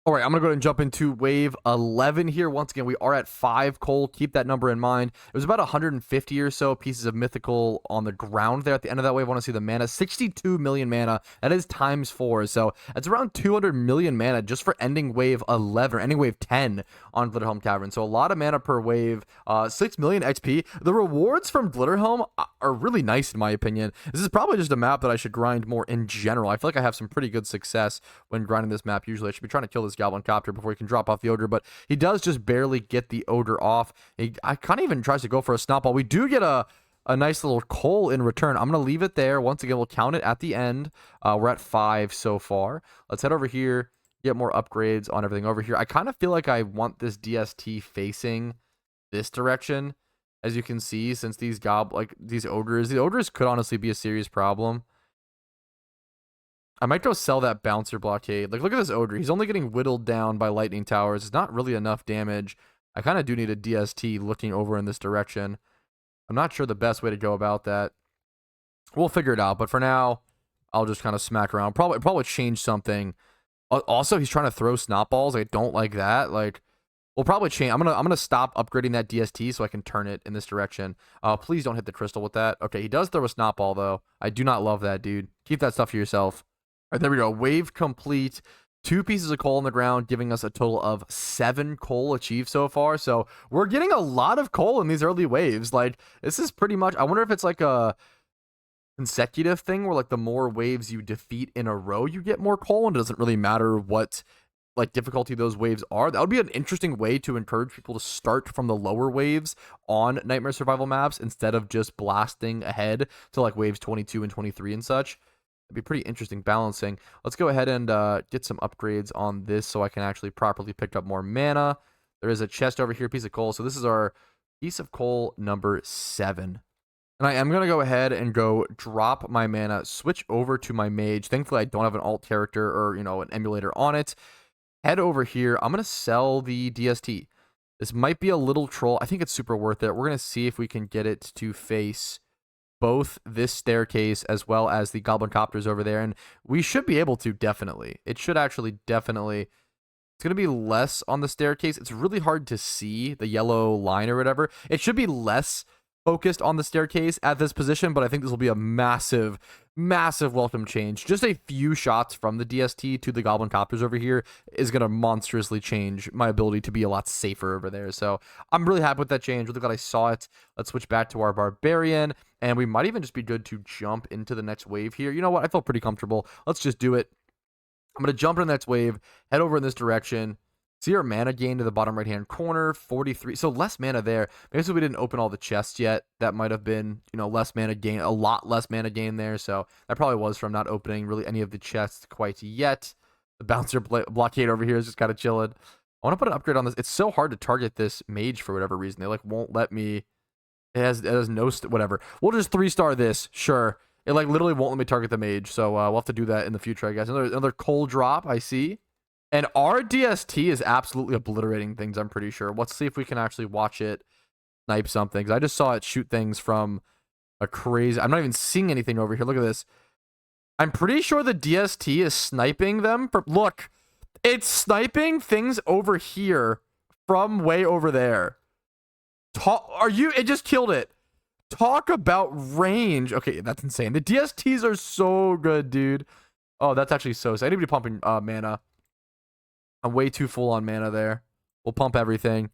All right, I'm going to go ahead and jump into wave 11 here. Once again, we are at 5 coal. Keep that number in mind. It was about 150 or so pieces of mythical on the ground there at the end of that wave. I want to see the mana. 62 million mana. That is times 4. So it's around 200 million mana just for ending wave 11 or ending wave 10 on Glitterhelm Caverns. So a lot of mana per wave. 6 million XP. The rewards from Glitterhelm are really nice in my opinion. This is probably just a map that I should grind more in general. I feel like I have some pretty good success when grinding this map. Usually I should be trying to kill this Goblin Copter before he can drop off the ogre, but he does just barely get the ogre off. I kind of even tries to go for a snotball. We do get a nice little coal in return. I'm going to leave it there. Once again, we'll count it at the end. We're at 5 so far. Let's head over here, get more upgrades on everything over here. I kind of feel like I want this DST facing this direction, as you can see, since these ogres could honestly be a serious problem. I might go sell that bouncer blockade. Like, look at this ogre. He's only getting whittled down by lightning towers. It's not really enough damage. I kind of do need a DST looking over in this direction. I'm not sure the best way to go about that. We'll figure it out. But for now, I'll just kind of smack around. Probably change something. Also, he's trying to throw snotballs. I don't like that. Like, we'll probably change. I'm gonna stop upgrading that DST so I can turn it in this direction. Please don't hit the crystal with that. Okay, he does throw a snotball though. I do not love that, dude. Keep that stuff for yourself. All right, there we go. Wave complete. 2 pieces of coal on the ground, giving us a total of 7 coal achieved so far. So we're getting a lot of coal in these early waves. Like, this is pretty much, I wonder if it's like a consecutive thing where like the more waves you defeat in a row, you get more coal, and it doesn't really matter what like difficulty those waves are. That would be an interesting way to encourage people to start from the lower waves on Nightmare Survival maps instead of just blasting ahead to like waves 22 and 23 and such. It'd be pretty interesting balancing. Let's go ahead and get some upgrades on this so I can actually properly pick up more mana. There is a chest over here, piece of coal. So this is our piece of coal number 7. And I am going to go ahead and go drop my mana, switch over to my mage. Thankfully, I don't have an alt character or, an emulator on it. Head over here. I'm going to sell the DST. This might be a little troll. I think it's super worth it. We're going to see if we can get it to face both this staircase as well as the Goblin Copters over there, and we should be able to, definitely. It should actually definitely It's going to be less on the staircase. It's really hard to see the yellow line or whatever. It should be less focused on the staircase at this position, but I think this will be a massive, massive welcome change. Just a few shots from the DST to the Goblin Copters over here is going to monstrously change my ability to be a lot safer over there. So I'm really happy with that change. Really glad I saw it. Let's switch back to our Barbarian, and we might even just be good to jump into the next wave here. You know what? I felt pretty comfortable. Let's just do it. I'm going to jump in the next wave, head over in this direction. See our mana gain to the bottom right-hand corner, 43. So less mana there. Maybe we didn't open all the chests yet. That might have been, you know, less mana gain, a lot less mana gain there. So that probably was from not opening really any of the chests quite yet. The bouncer blockade over here is just kind of chilling. I want to put an upgrade on this. It's so hard to target this mage for whatever reason. They like won't let me. It has no whatever. We'll just 3-star this. Sure. It like literally won't let me target the mage, so we'll have to do that in the future, I guess. Another cold drop, I see. And our DST is absolutely obliterating things, I'm pretty sure. Let's see if we can actually watch it snipe something. Because I just saw it shoot things from a crazy... I'm not even seeing anything over here. Look at this. I'm pretty sure the DST is sniping them. Look, it's sniping things over here from way over there. It just killed it. Talk about range. Okay, that's insane. The DSTs are so good, dude. Oh, that's actually so sad. I need to be pumping mana. I'm way too full on mana there. We'll pump everything.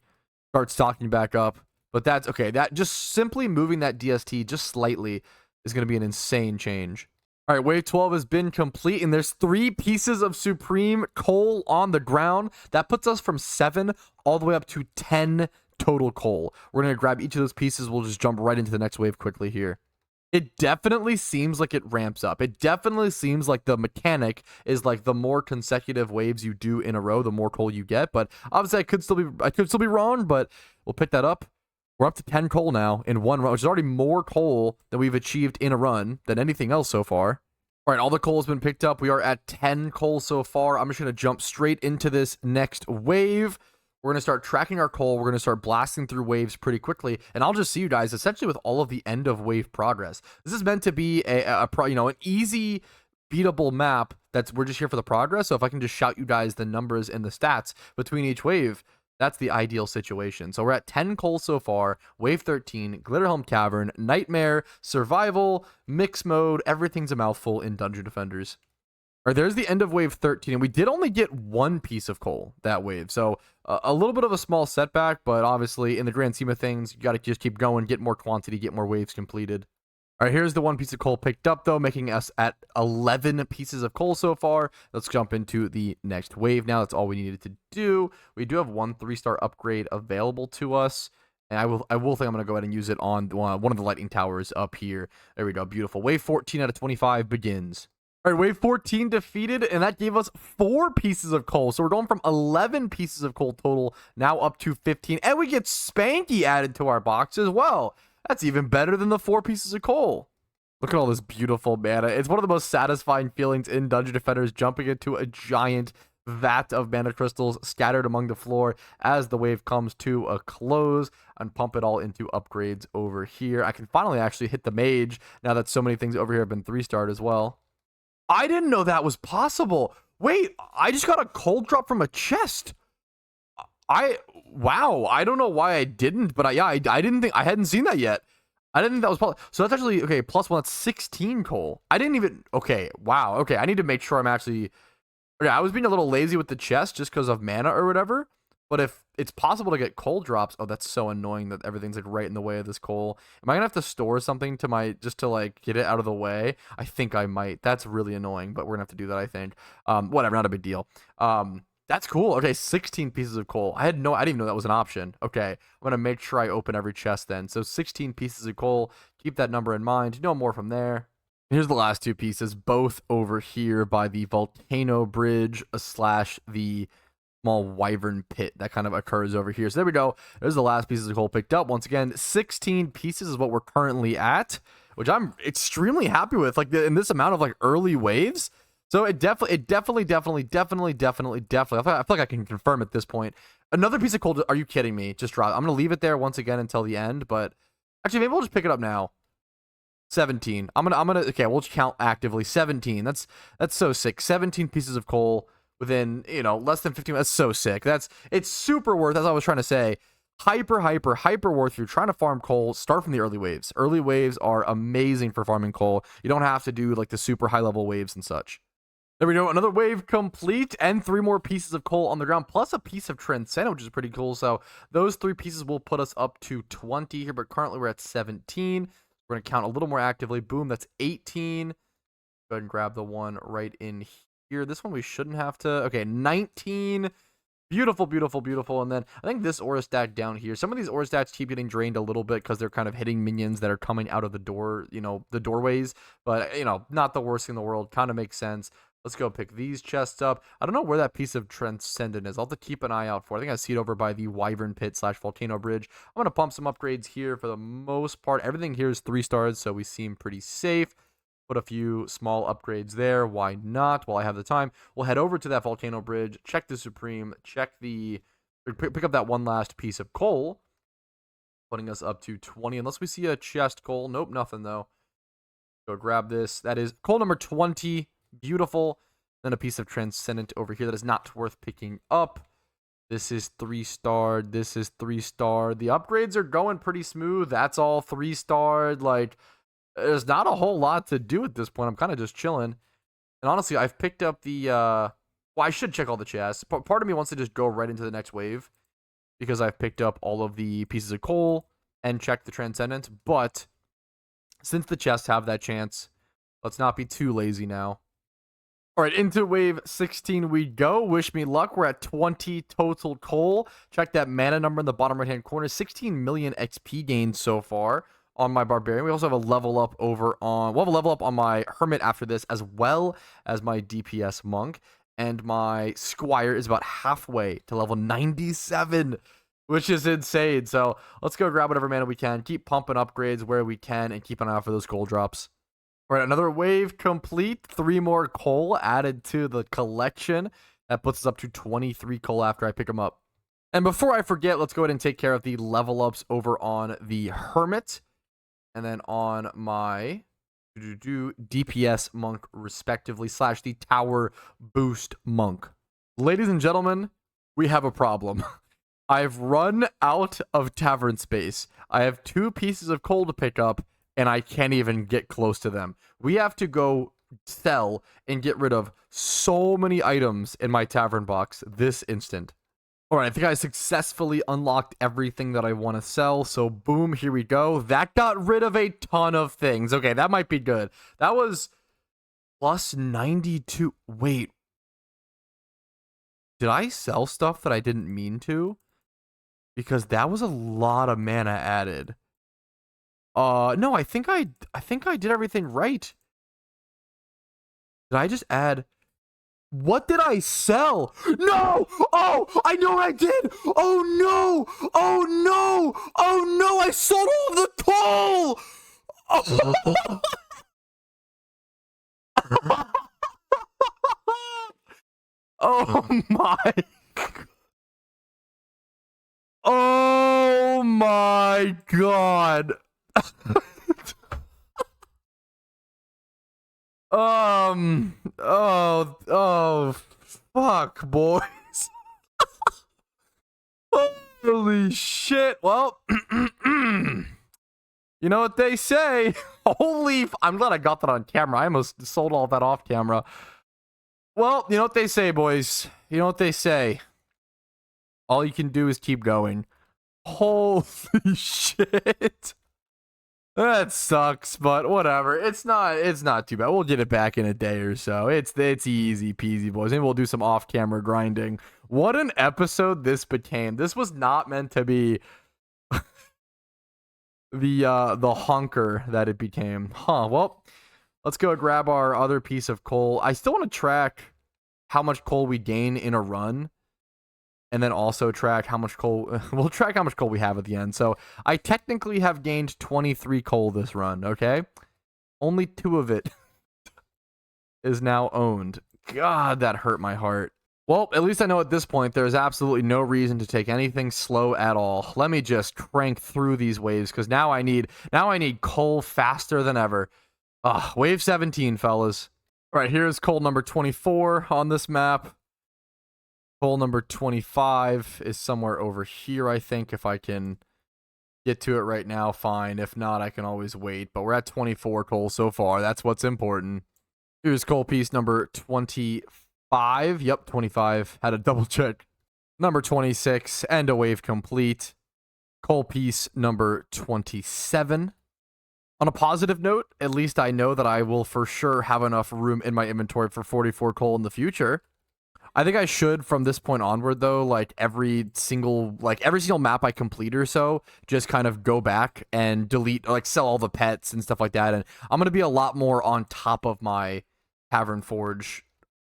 Start stocking back up. But that's okay. That just simply moving that DST just slightly is going to be an insane change. All right, wave 12 has been complete, and there's 3 pieces of Supreme Coal on the ground. That puts us from 7 all the way up to 10 total coal. We're going to grab each of those pieces. We'll just jump right into the next wave quickly here. It definitely seems like it ramps up. It definitely seems like the mechanic is like the more consecutive waves you do in a row, the more coal you get. But obviously I could still be wrong, but we'll pick that up. We're up to 10 coal now in one run, which is already more coal than we've achieved in a run than anything else so far. All right, all the coal has been picked up. We are at 10 coal so far. I'm just going to jump straight into this next wave. We're going to start tracking our coal. We're going to start blasting through waves pretty quickly. And I'll just see you guys essentially with all of the end of wave progress. This is meant to be an easy beatable map. We're just here for the progress. So if I can just shout you guys the numbers and the stats between each wave, that's the ideal situation. So we're at 10 coal so far. Wave 13, Glitterhelm Cavern, Nightmare, Survival, Mix Mode. Everything's a mouthful in Dungeon Defenders. All right, there's the end of wave 13, and we did only get 1 piece of coal that wave. So a little bit of a small setback, but obviously in the grand scheme of things, you got to just keep going, get more quantity, get more waves completed. All right, here's the 1 piece of coal picked up, though, making us at 11 pieces of coal so far. Let's jump into the next wave now. That's all we needed to do. We do have 1 3-star upgrade available to us. And I will think I'm going to go ahead and use it on one of the lightning towers up here. There we go. Beautiful. Wave 14 out of 25 begins. All right, wave 14 defeated, and that gave us 4 pieces of coal. So we're going from 11 pieces of coal total now up to 15. And we get Spanky added to our box as well. That's even better than the 4 pieces of coal. Look at all this beautiful mana. It's one of the most satisfying feelings in Dungeon Defenders, jumping into a giant vat of mana crystals scattered among the floor as the wave comes to a close, and pump it all into upgrades over here. I can finally actually hit the mage now that so many things over here have been 3-starred as well. I didn't know that was possible. Wait, I just got a cold drop from a chest. Wow, I don't know why I didn't, but I didn't think, I hadn't seen that yet. I didn't think that was possible. So that's actually, okay, +1, that's 16 coal. I didn't even, okay, wow, okay, I need to make sure I'm actually, okay, I was being a little lazy with the chest just because of mana or whatever, but if it's possible to get coal drops, oh, that's so annoying that everything's like right in the way of this coal. Am I gonna have to store something to just to like get it out of the way? I think I might. That's really annoying, but we're gonna have to do that, I think. Whatever, not a big deal. That's cool. Okay, 16 pieces of coal. I didn't even know that was an option. Okay, I'm gonna make sure I open every chest then. So 16 pieces of coal. Keep that number in mind. No more from there. Here's the last 2 pieces, both over here by the volcano bridge / the small wyvern pit that kind of occurs over here. So there we go. There's the last pieces of coal picked up. Once again, 16 pieces is what we're currently at, which I'm extremely happy with. Like in this amount of like early waves. So it definitely. I feel like I can confirm at this point. Another piece of coal. Are you kidding me? Just drop. I'm gonna leave it there once again until the end. But actually, maybe we'll just pick it up now. 17. I'm gonna. Okay, we'll count actively. 17. That's so sick. 17 pieces of coal. within, you know, less than 15 minutes. That's so sick. It's super worth, as I was trying to say, hyper worth. If you're trying to farm coal, start from the early waves. Early waves are amazing for farming coal. You don't have to do like the super high level waves and such. There we go, another wave complete, and 3 more pieces of coal on the ground, plus a piece of transcendent, which is pretty cool. So those 3 pieces will put us up to 20 here, but currently we're at 17. We're going to count a little more actively. Boom, that's 18. Go ahead and grab the one right in here. This one we shouldn't have to. Okay, 19. Beautiful. And then I think this aura stack down here, some of these aura stacks keep getting drained a little bit because they're kind of hitting minions that are coming out of the door, you know, the doorways. But, you know, not the worst thing in the world. Kind of makes sense. Let's go pick these chests up. I don't know where that piece of Transcendent is. I'll have to keep an eye out for it. I think I see it over by the Wyvern Pit / Volcano Bridge. I'm going to pump some upgrades here for the most part. Everything here is 3 stars, so we seem pretty safe. Put a few small upgrades there. Why not? While I have the time, we'll head over to that Volcano Bridge, check the Supreme, check the... Pick up that one last piece of coal, putting us up to 20. Unless we see a chest coal. Nope, nothing though. Go grab this. That is coal number 20. Beautiful. Then a piece of Transcendent over here that is not worth picking up. This is 3-starred. This is 3-starred. The upgrades are going pretty smooth. That's all 3-starred. Like, there's not a whole lot to do at this point. I'm kind of just chilling. And honestly, I've picked up the... well, I should check all the chests. Part of me wants to just go right into the next wave because I've picked up all of the pieces of coal and checked the Transcendent. But since the chests have that chance, let's not be too lazy now. All right, into wave 16 we go. Wish me luck. We're at 20 total coal. Check that mana number in the bottom right-hand corner. 16 million XP gained so far on my Barbarian. We also have a level up over on... We'll have a level up on my Hermit after this, as well as my DPS Monk. And my Squire is about halfway to level 97, which is insane. So let's go grab whatever mana we can. Keep pumping upgrades where we can and keep an eye out for those gold drops. All right, another wave complete. 3 more coal added to the collection. That puts us up to 23 coal after I pick them up. And before I forget, let's go ahead and take care of the level ups over on the Hermit. And then on my DPS Monk, respectively, / the Tower Boost Monk. Ladies and gentlemen, we have a problem. I've run out of tavern space. I have 2 pieces of coal to pick up, and I can't even get close to them. We have to go sell and get rid of so many items in my tavern box this instant. All right, I think I successfully unlocked everything that I want to sell. So boom, here we go. That got rid of a ton of things. Okay, that might be good. That was plus 92. Wait. Did I sell stuff that I didn't mean to? Because that was a lot of mana added. No, I think I did everything right. Did I just add... What did I sell? No! Oh, I know what I did! Oh no! Oh no! Oh no! I sold all the coal! Oh my... Oh my god! Oh, fuck, boys. Holy shit. Well, you know what they say. I'm glad I got that on camera. I almost sold all that off camera. Well, you know what they say, boys. You know what they say. All you can do is keep going. Holy shit. That sucks, but whatever. It's not too bad. We'll get it back in a day or so. It's easy peasy, boys. Maybe we'll do some off-camera grinding. What an episode this became. This was not meant to be the honker that it became. Huh, well, let's go grab our other piece of coal. I still want to track how much coal we gain in a run. And then also track how much coal... We'll track how much coal we have at the end. So I technically have gained 23 coal this run, okay? Only 2 of it is now owned. God, that hurt my heart. Well, at least I know at this point there's absolutely no reason to take anything slow at all. Let me just crank through these waves, because now I need coal faster than ever. Wave 17, fellas. All right, here's coal number 24 on this map. Coal number 25 is somewhere over here, I think. If I can get to it right now, fine. If not, I can always wait. But we're at 24 coal so far. That's what's important. Here's coal piece number 25. Yep, 25. Had a double check. Number 26, and a wave complete. Coal piece number 27. On a positive note, at least I know that I will for sure have enough room in my inventory for 44 coal in the future. I think I should, from this point onward, though, like every single map I complete or so, just kind of go back and delete, like sell all the pets and stuff like that. And I'm going to be a lot more on top of my Cavern Forge,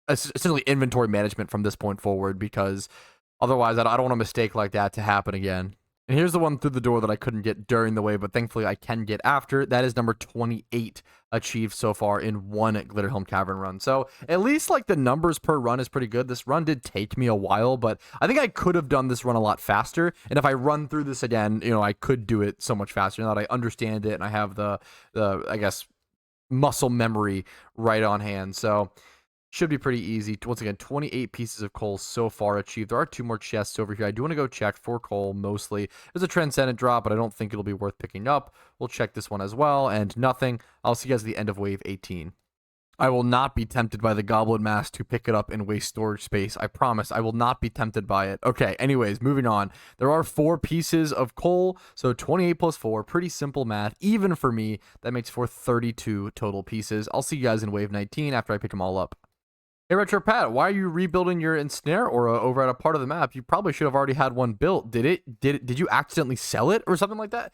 essentially inventory management from this point forward, because otherwise I don't want a mistake like that to happen again. And here's the one through the door that I couldn't get during the wave, but thankfully I can get after. That is number 28 achieved so far in one Glitterhelm Cavern run. So at least like the numbers per run is pretty good. This run did take me a while, but I think I could have done this run a lot faster. And if I run through this again, you know, I could do it so much faster now that I understand it and I have the I guess, muscle memory right on hand. So should be pretty easy. Once again, 28 pieces of coal so far achieved. There are 2 more chests over here. I do want to go check for coal mostly. There's a Transcendent drop, but I don't think it'll be worth picking up. We'll check this one as well, and nothing. I'll see you guys at the end of wave 18. I will not be tempted by the Goblin Mask to pick it up and waste storage space. I promise I will not be tempted by it. Okay, anyways, moving on. There are 4 pieces of coal, so 28 plus 4, pretty simple math. Even for me, that makes for 32 total pieces. I'll see you guys in wave 19 after I pick them all up. Hey, Retro Pat, why are you rebuilding your ensnare aura over at a part of the map? You probably should have already had one built. Did you accidentally sell it or something like that?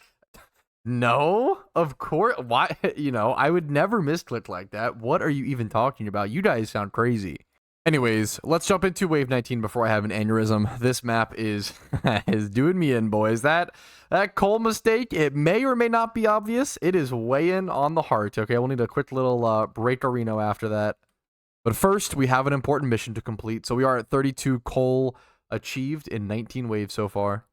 No, of course. Why? You know, I would never misclick like that. What are you even talking about? You guys sound crazy. Anyways, let's jump into wave 19 before I have an aneurysm. This map is is doing me in, boys. That coal mistake, it may or may not be obvious. It is weighing on the heart. Okay, we'll need a quick little break arena after that. But first, we have an important mission to complete. So we are at 32 coal achieved in 19 waves so far.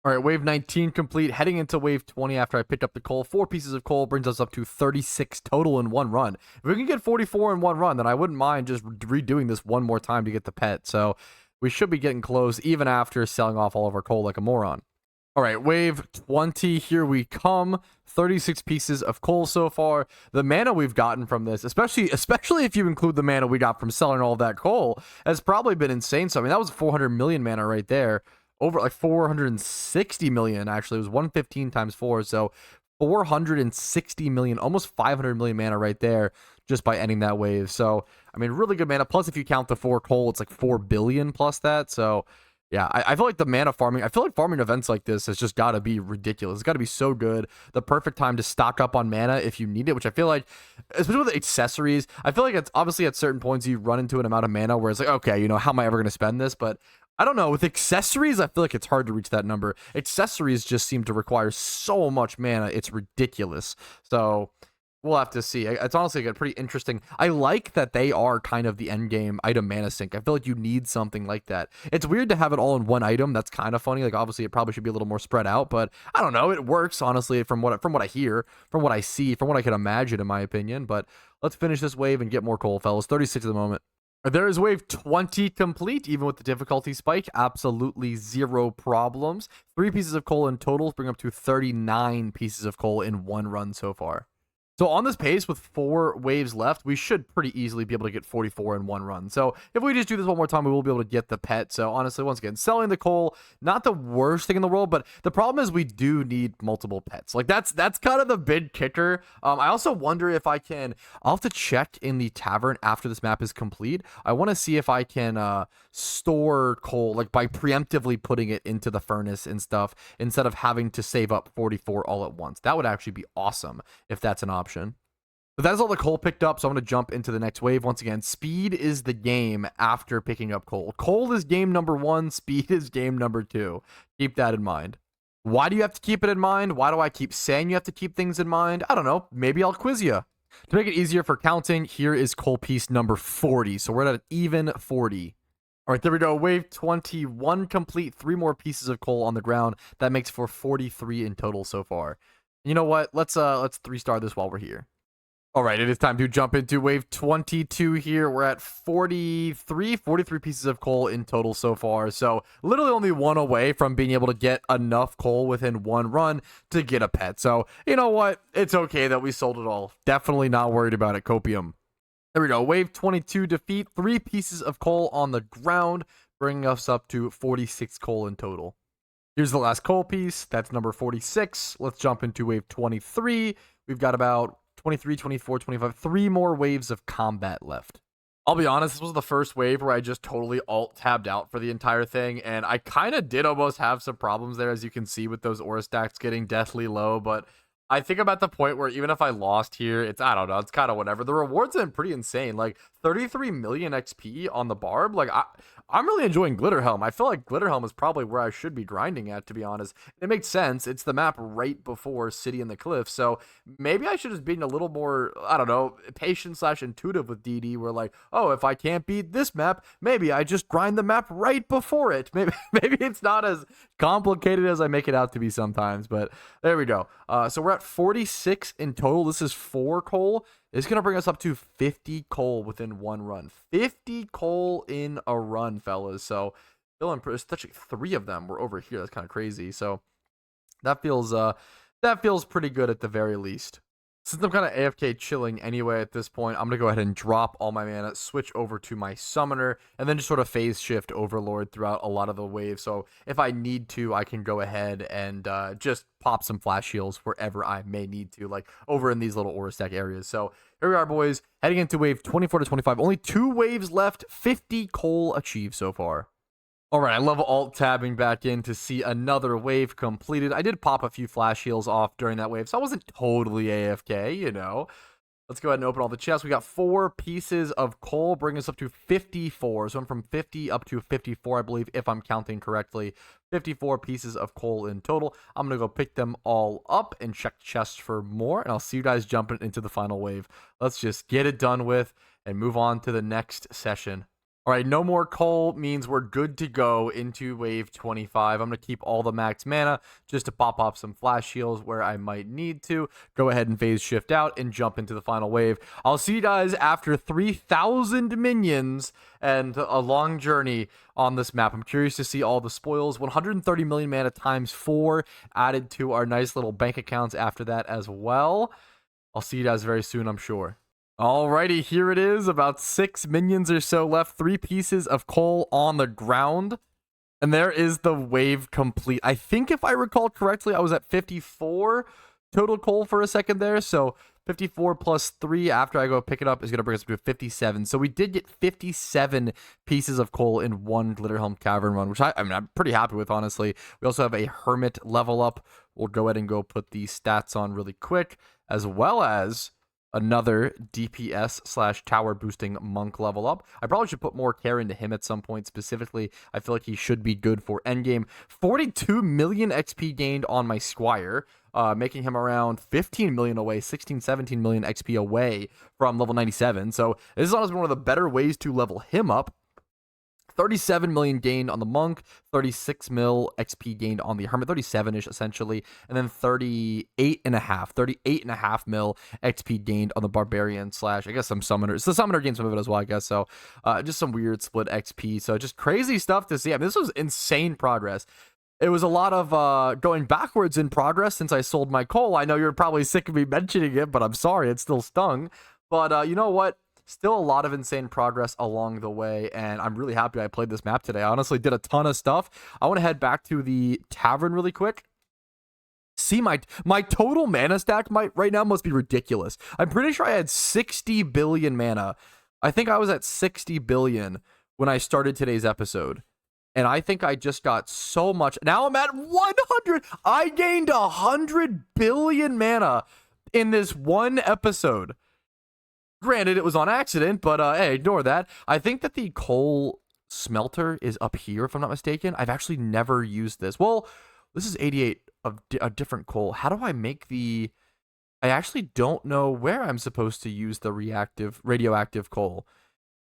All right, wave 19 complete. Heading into wave 20 after I picked up the coal. 4 pieces of coal brings us up to 36 total in one run. If we can get 44 in one run, then I wouldn't mind just redoing this one more time to get the pet. So we should be getting close even after selling off all of our coal like a moron. All right, wave 20, here we come. 36 pieces of coal so far. The mana we've gotten from this, especially if you include the mana we got from selling all of that coal, has probably been insane. So, I mean, that was 400 million mana right there. Over like 460 million, actually. It was 115 times 4, so 460 million, almost 500 million mana right there just by ending that wave. So, I mean, really good mana. Plus, if you count the 4 coal, it's like 4 billion plus that. So, yeah, I feel like the mana farming, I feel like farming events like this has just got to be ridiculous. It's got to be so good. The perfect time to stock up on mana if you need it, which I feel like, especially with accessories, I feel like it's obviously at certain points you run into an amount of mana where it's like, okay, you know, how am I ever going to spend this? But I don't know. With accessories, I feel like it's hard to reach that number. Accessories just seem to require so much mana. It's ridiculous. So we'll have to see. It's honestly like, pretty interesting. I like that they are kind of the end game item mana sync. I feel like you need something like that. It's weird to have it all in one item. That's kind of funny. Like obviously it probably should be a little more spread out, but I don't know. It works honestly from what I hear, from what I see, from what I can imagine in my opinion. But let's finish this wave and get more coal, fellas. 36 at the moment. There is wave 20 complete, even with the difficulty spike. Absolutely zero problems. 3 pieces of coal in total bring up to 39 pieces of coal in one run so far. So on this pace with 4 waves left, we should pretty easily be able to get 44 in one run. So if we just do this one more time, we will be able to get the pet. So honestly, once again, selling the coal, not the worst thing in the world, but the problem is we do need multiple pets. Like that's kind of the big kicker. I also wonder if I'll have to check in the tavern after this map is complete. I want to see if I can store coal, like by preemptively putting it into the furnace and stuff, instead of having to save up 44 all at once. That would actually be awesome if that's an option. But that's all the coal picked up, so I'm going to jump into the next wave. Once again, speed is the game after picking up coal. Coal is game number 1, speed is game number 2. Keep that in mind. Why do you have to keep it in mind? Why do I keep saying you have to keep things in mind? I don't know. Maybe I'll quiz you. To make it easier for counting, here is coal piece number 40. So we're at an even 40. All right, there we go. Wave 21 complete. 3 more pieces of coal on the ground. That makes for 43 in total so far. You know what? Let's 3-star this while we're here. All right, it is time to jump into wave 22 here. We're at 43 pieces of coal in total so far. So literally only one away from being able to get enough coal within one run to get a pet. So you know what? It's okay that we sold it all. Definitely not worried about it, Copium. There we go. Wave 22 defeat, 3 pieces of coal on the ground, bringing us up to 46 coal in total. Here's the last coal piece. That's number 46. Let's jump into wave 23. We've got about 23, 24, 25, 3 more waves of combat left. I'll be honest, this was the first wave where I just totally alt-tabbed out for the entire thing, and I kind of did almost have some problems there, as you can see, with those aura stacks getting deathly low, but I think I'm at the point where even if I lost here, I don't know, it's kind of whatever. The rewards have been pretty insane, like 33 million XP on the barb. Like, I'm really enjoying Glitterhelm. I feel like Glitterhelm is probably where I should be grinding at, to be honest. It makes sense. It's the map right before City in the Cliff, so maybe I should have been a little more, I don't know, patient/intuitive with DD, where like, oh, if I can't beat this map, maybe I just grind the map right before it. Maybe it's not as complicated as I make it out to be sometimes, but there we go. So we're at 46 in total. This is 4 coal. It's going to bring us up to 50 coal within one run. 50 coal in a run, fellas. So, still impressed. Touching 3 of them were over here. That's kind of crazy. So, that feels pretty good at the very least. Since I'm kind of AFK chilling anyway at this point, I'm going to go ahead and drop all my mana, switch over to my Summoner, and then just sort of phase shift Overlord throughout a lot of the waves. So if I need to, I can go ahead and just pop some flash heals wherever I may need to, like over in these little aura stack areas. So here we are, boys, heading into wave 24 to 25. Only 2 waves left, 50 coal achieved so far. All right, I love alt-tabbing back in to see another wave completed. I did pop a few flash heals off during that wave, so I wasn't totally AFK, you know. Let's go ahead and open all the chests. We got 4 pieces of coal, bringing us up to 54. So I'm from 50 up to 54, I believe, if I'm counting correctly. 54 pieces of coal in total. I'm going to go pick them all up and check chests for more, and I'll see you guys jumping into the final wave. Let's just get it done with and move on to the next session. All right, no more coal means we're good to go into wave 25. I'm going to keep all the max mana just to pop off some flash heals where I might need to. Go ahead and phase shift out and jump into the final wave. I'll see you guys after 3,000 minions and a long journey on this map. I'm curious to see all the spoils. 130 million mana times 4 added to our nice little bank accounts after that as well. I'll see you guys very soon, I'm sure. Alrighty, here it is. About 6 minions or so left. 3 pieces of coal on the ground. And there is the wave complete. I think if I recall correctly, I was at 54 total coal for a second there. So 54 plus 3 after I go pick it up is going to bring us up to 57. So we did get 57 pieces of coal in one Glitterhelm Cavern run, which I'm pretty happy with, honestly. We also have a Hermit level up. We'll go ahead and go put these stats on really quick, as well as another DPS/tower boosting monk level up. I probably should put more care into him at some point. Specifically, I feel like he should be good for endgame. 42 million XP gained on my squire, making him around 15 million away, 16, 17 million XP away from level 97. So this is honestly one of the better ways to level him up. 37 million gained on the monk, 36 mil XP gained on the hermit, 37-ish essentially, and then 38.5 mil XP gained on the barbarian / I guess some summoners. The summoner gained some of it as well, I guess. So just some weird split XP. So just crazy stuff to see. I mean, this was insane progress. It was a lot of going backwards in progress since I sold my coal. I know you're probably sick of me mentioning it, but I'm sorry, it still stung. But you know what? Still a lot of insane progress along the way, and I'm really happy I played this map today. I honestly did a ton of stuff. I want to head back to the tavern really quick. See, my total mana stack right now must be ridiculous. I'm pretty sure I had 60 billion mana. I think I was at 60 billion when I started today's episode. And I think I just got so much. Now I'm at 100. I gained 100 billion mana in this one episode. Granted, it was on accident, but hey, ignore that. I think that the coal smelter is up here, if I'm not mistaken. I've actually never used this. Well, this is 88 of a different coal. How do I make the... I actually don't know where I'm supposed to use the radioactive coal.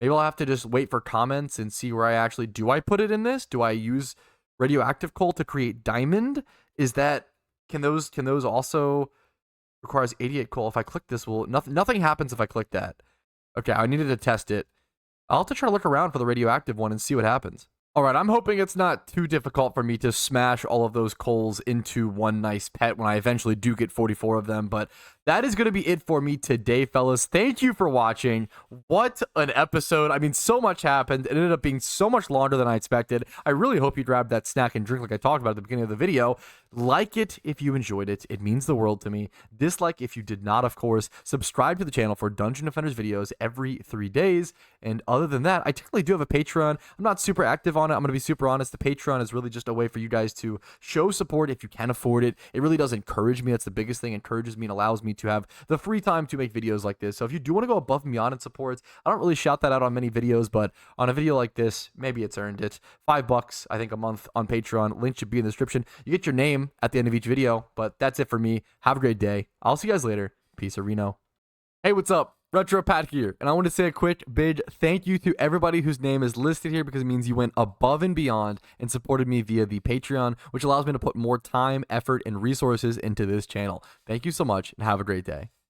Maybe I'll have to just wait for comments and see where I actually... Do I put it in this? Do I use radioactive coal to create diamond? Is that... Can those also... Requires 88 coal. If I click this, nothing happens if I click that. Okay, I needed to test it. I'll have to try to look around for the radioactive one and see what happens. All right, I'm hoping it's not too difficult for me to smash all of those coals into one nice pet when I eventually do get 44 of them, but that is going to be it for me today, fellas. Thank you for watching. What an episode. I mean, so much happened. It ended up being so much longer than I expected. I really hope you grabbed that snack and drink like I talked about at the beginning of the video. Like it if you enjoyed it. It means the world to me. Dislike if you did not, of course. Subscribe to the channel for Dungeon Defenders videos every 3 days. And other than that, I technically do have a Patreon. I'm not super active on it. I'm going to be super honest. The Patreon is really just a way for you guys to show support if you can afford it. It really does encourage me. That's the biggest thing. It encourages me and allows me to have the free time to make videos like this. So if you do want to go above and beyond and support, I don't really shout that out on many videos, but on a video like this, maybe it's earned it. $5, I think, a month on Patreon. Link should be in the description. You get your name at the end of each video, but that's it for me. Have a great day. I'll see you guys later. Peace, Reno. Hey, what's up? Retro Pat here, and I want to say a quick big thank you to everybody whose name is listed here, because it means you went above and beyond and supported me via the Patreon, which allows me to put more time, effort, and resources into this channel. Thank you so much, and have a great day.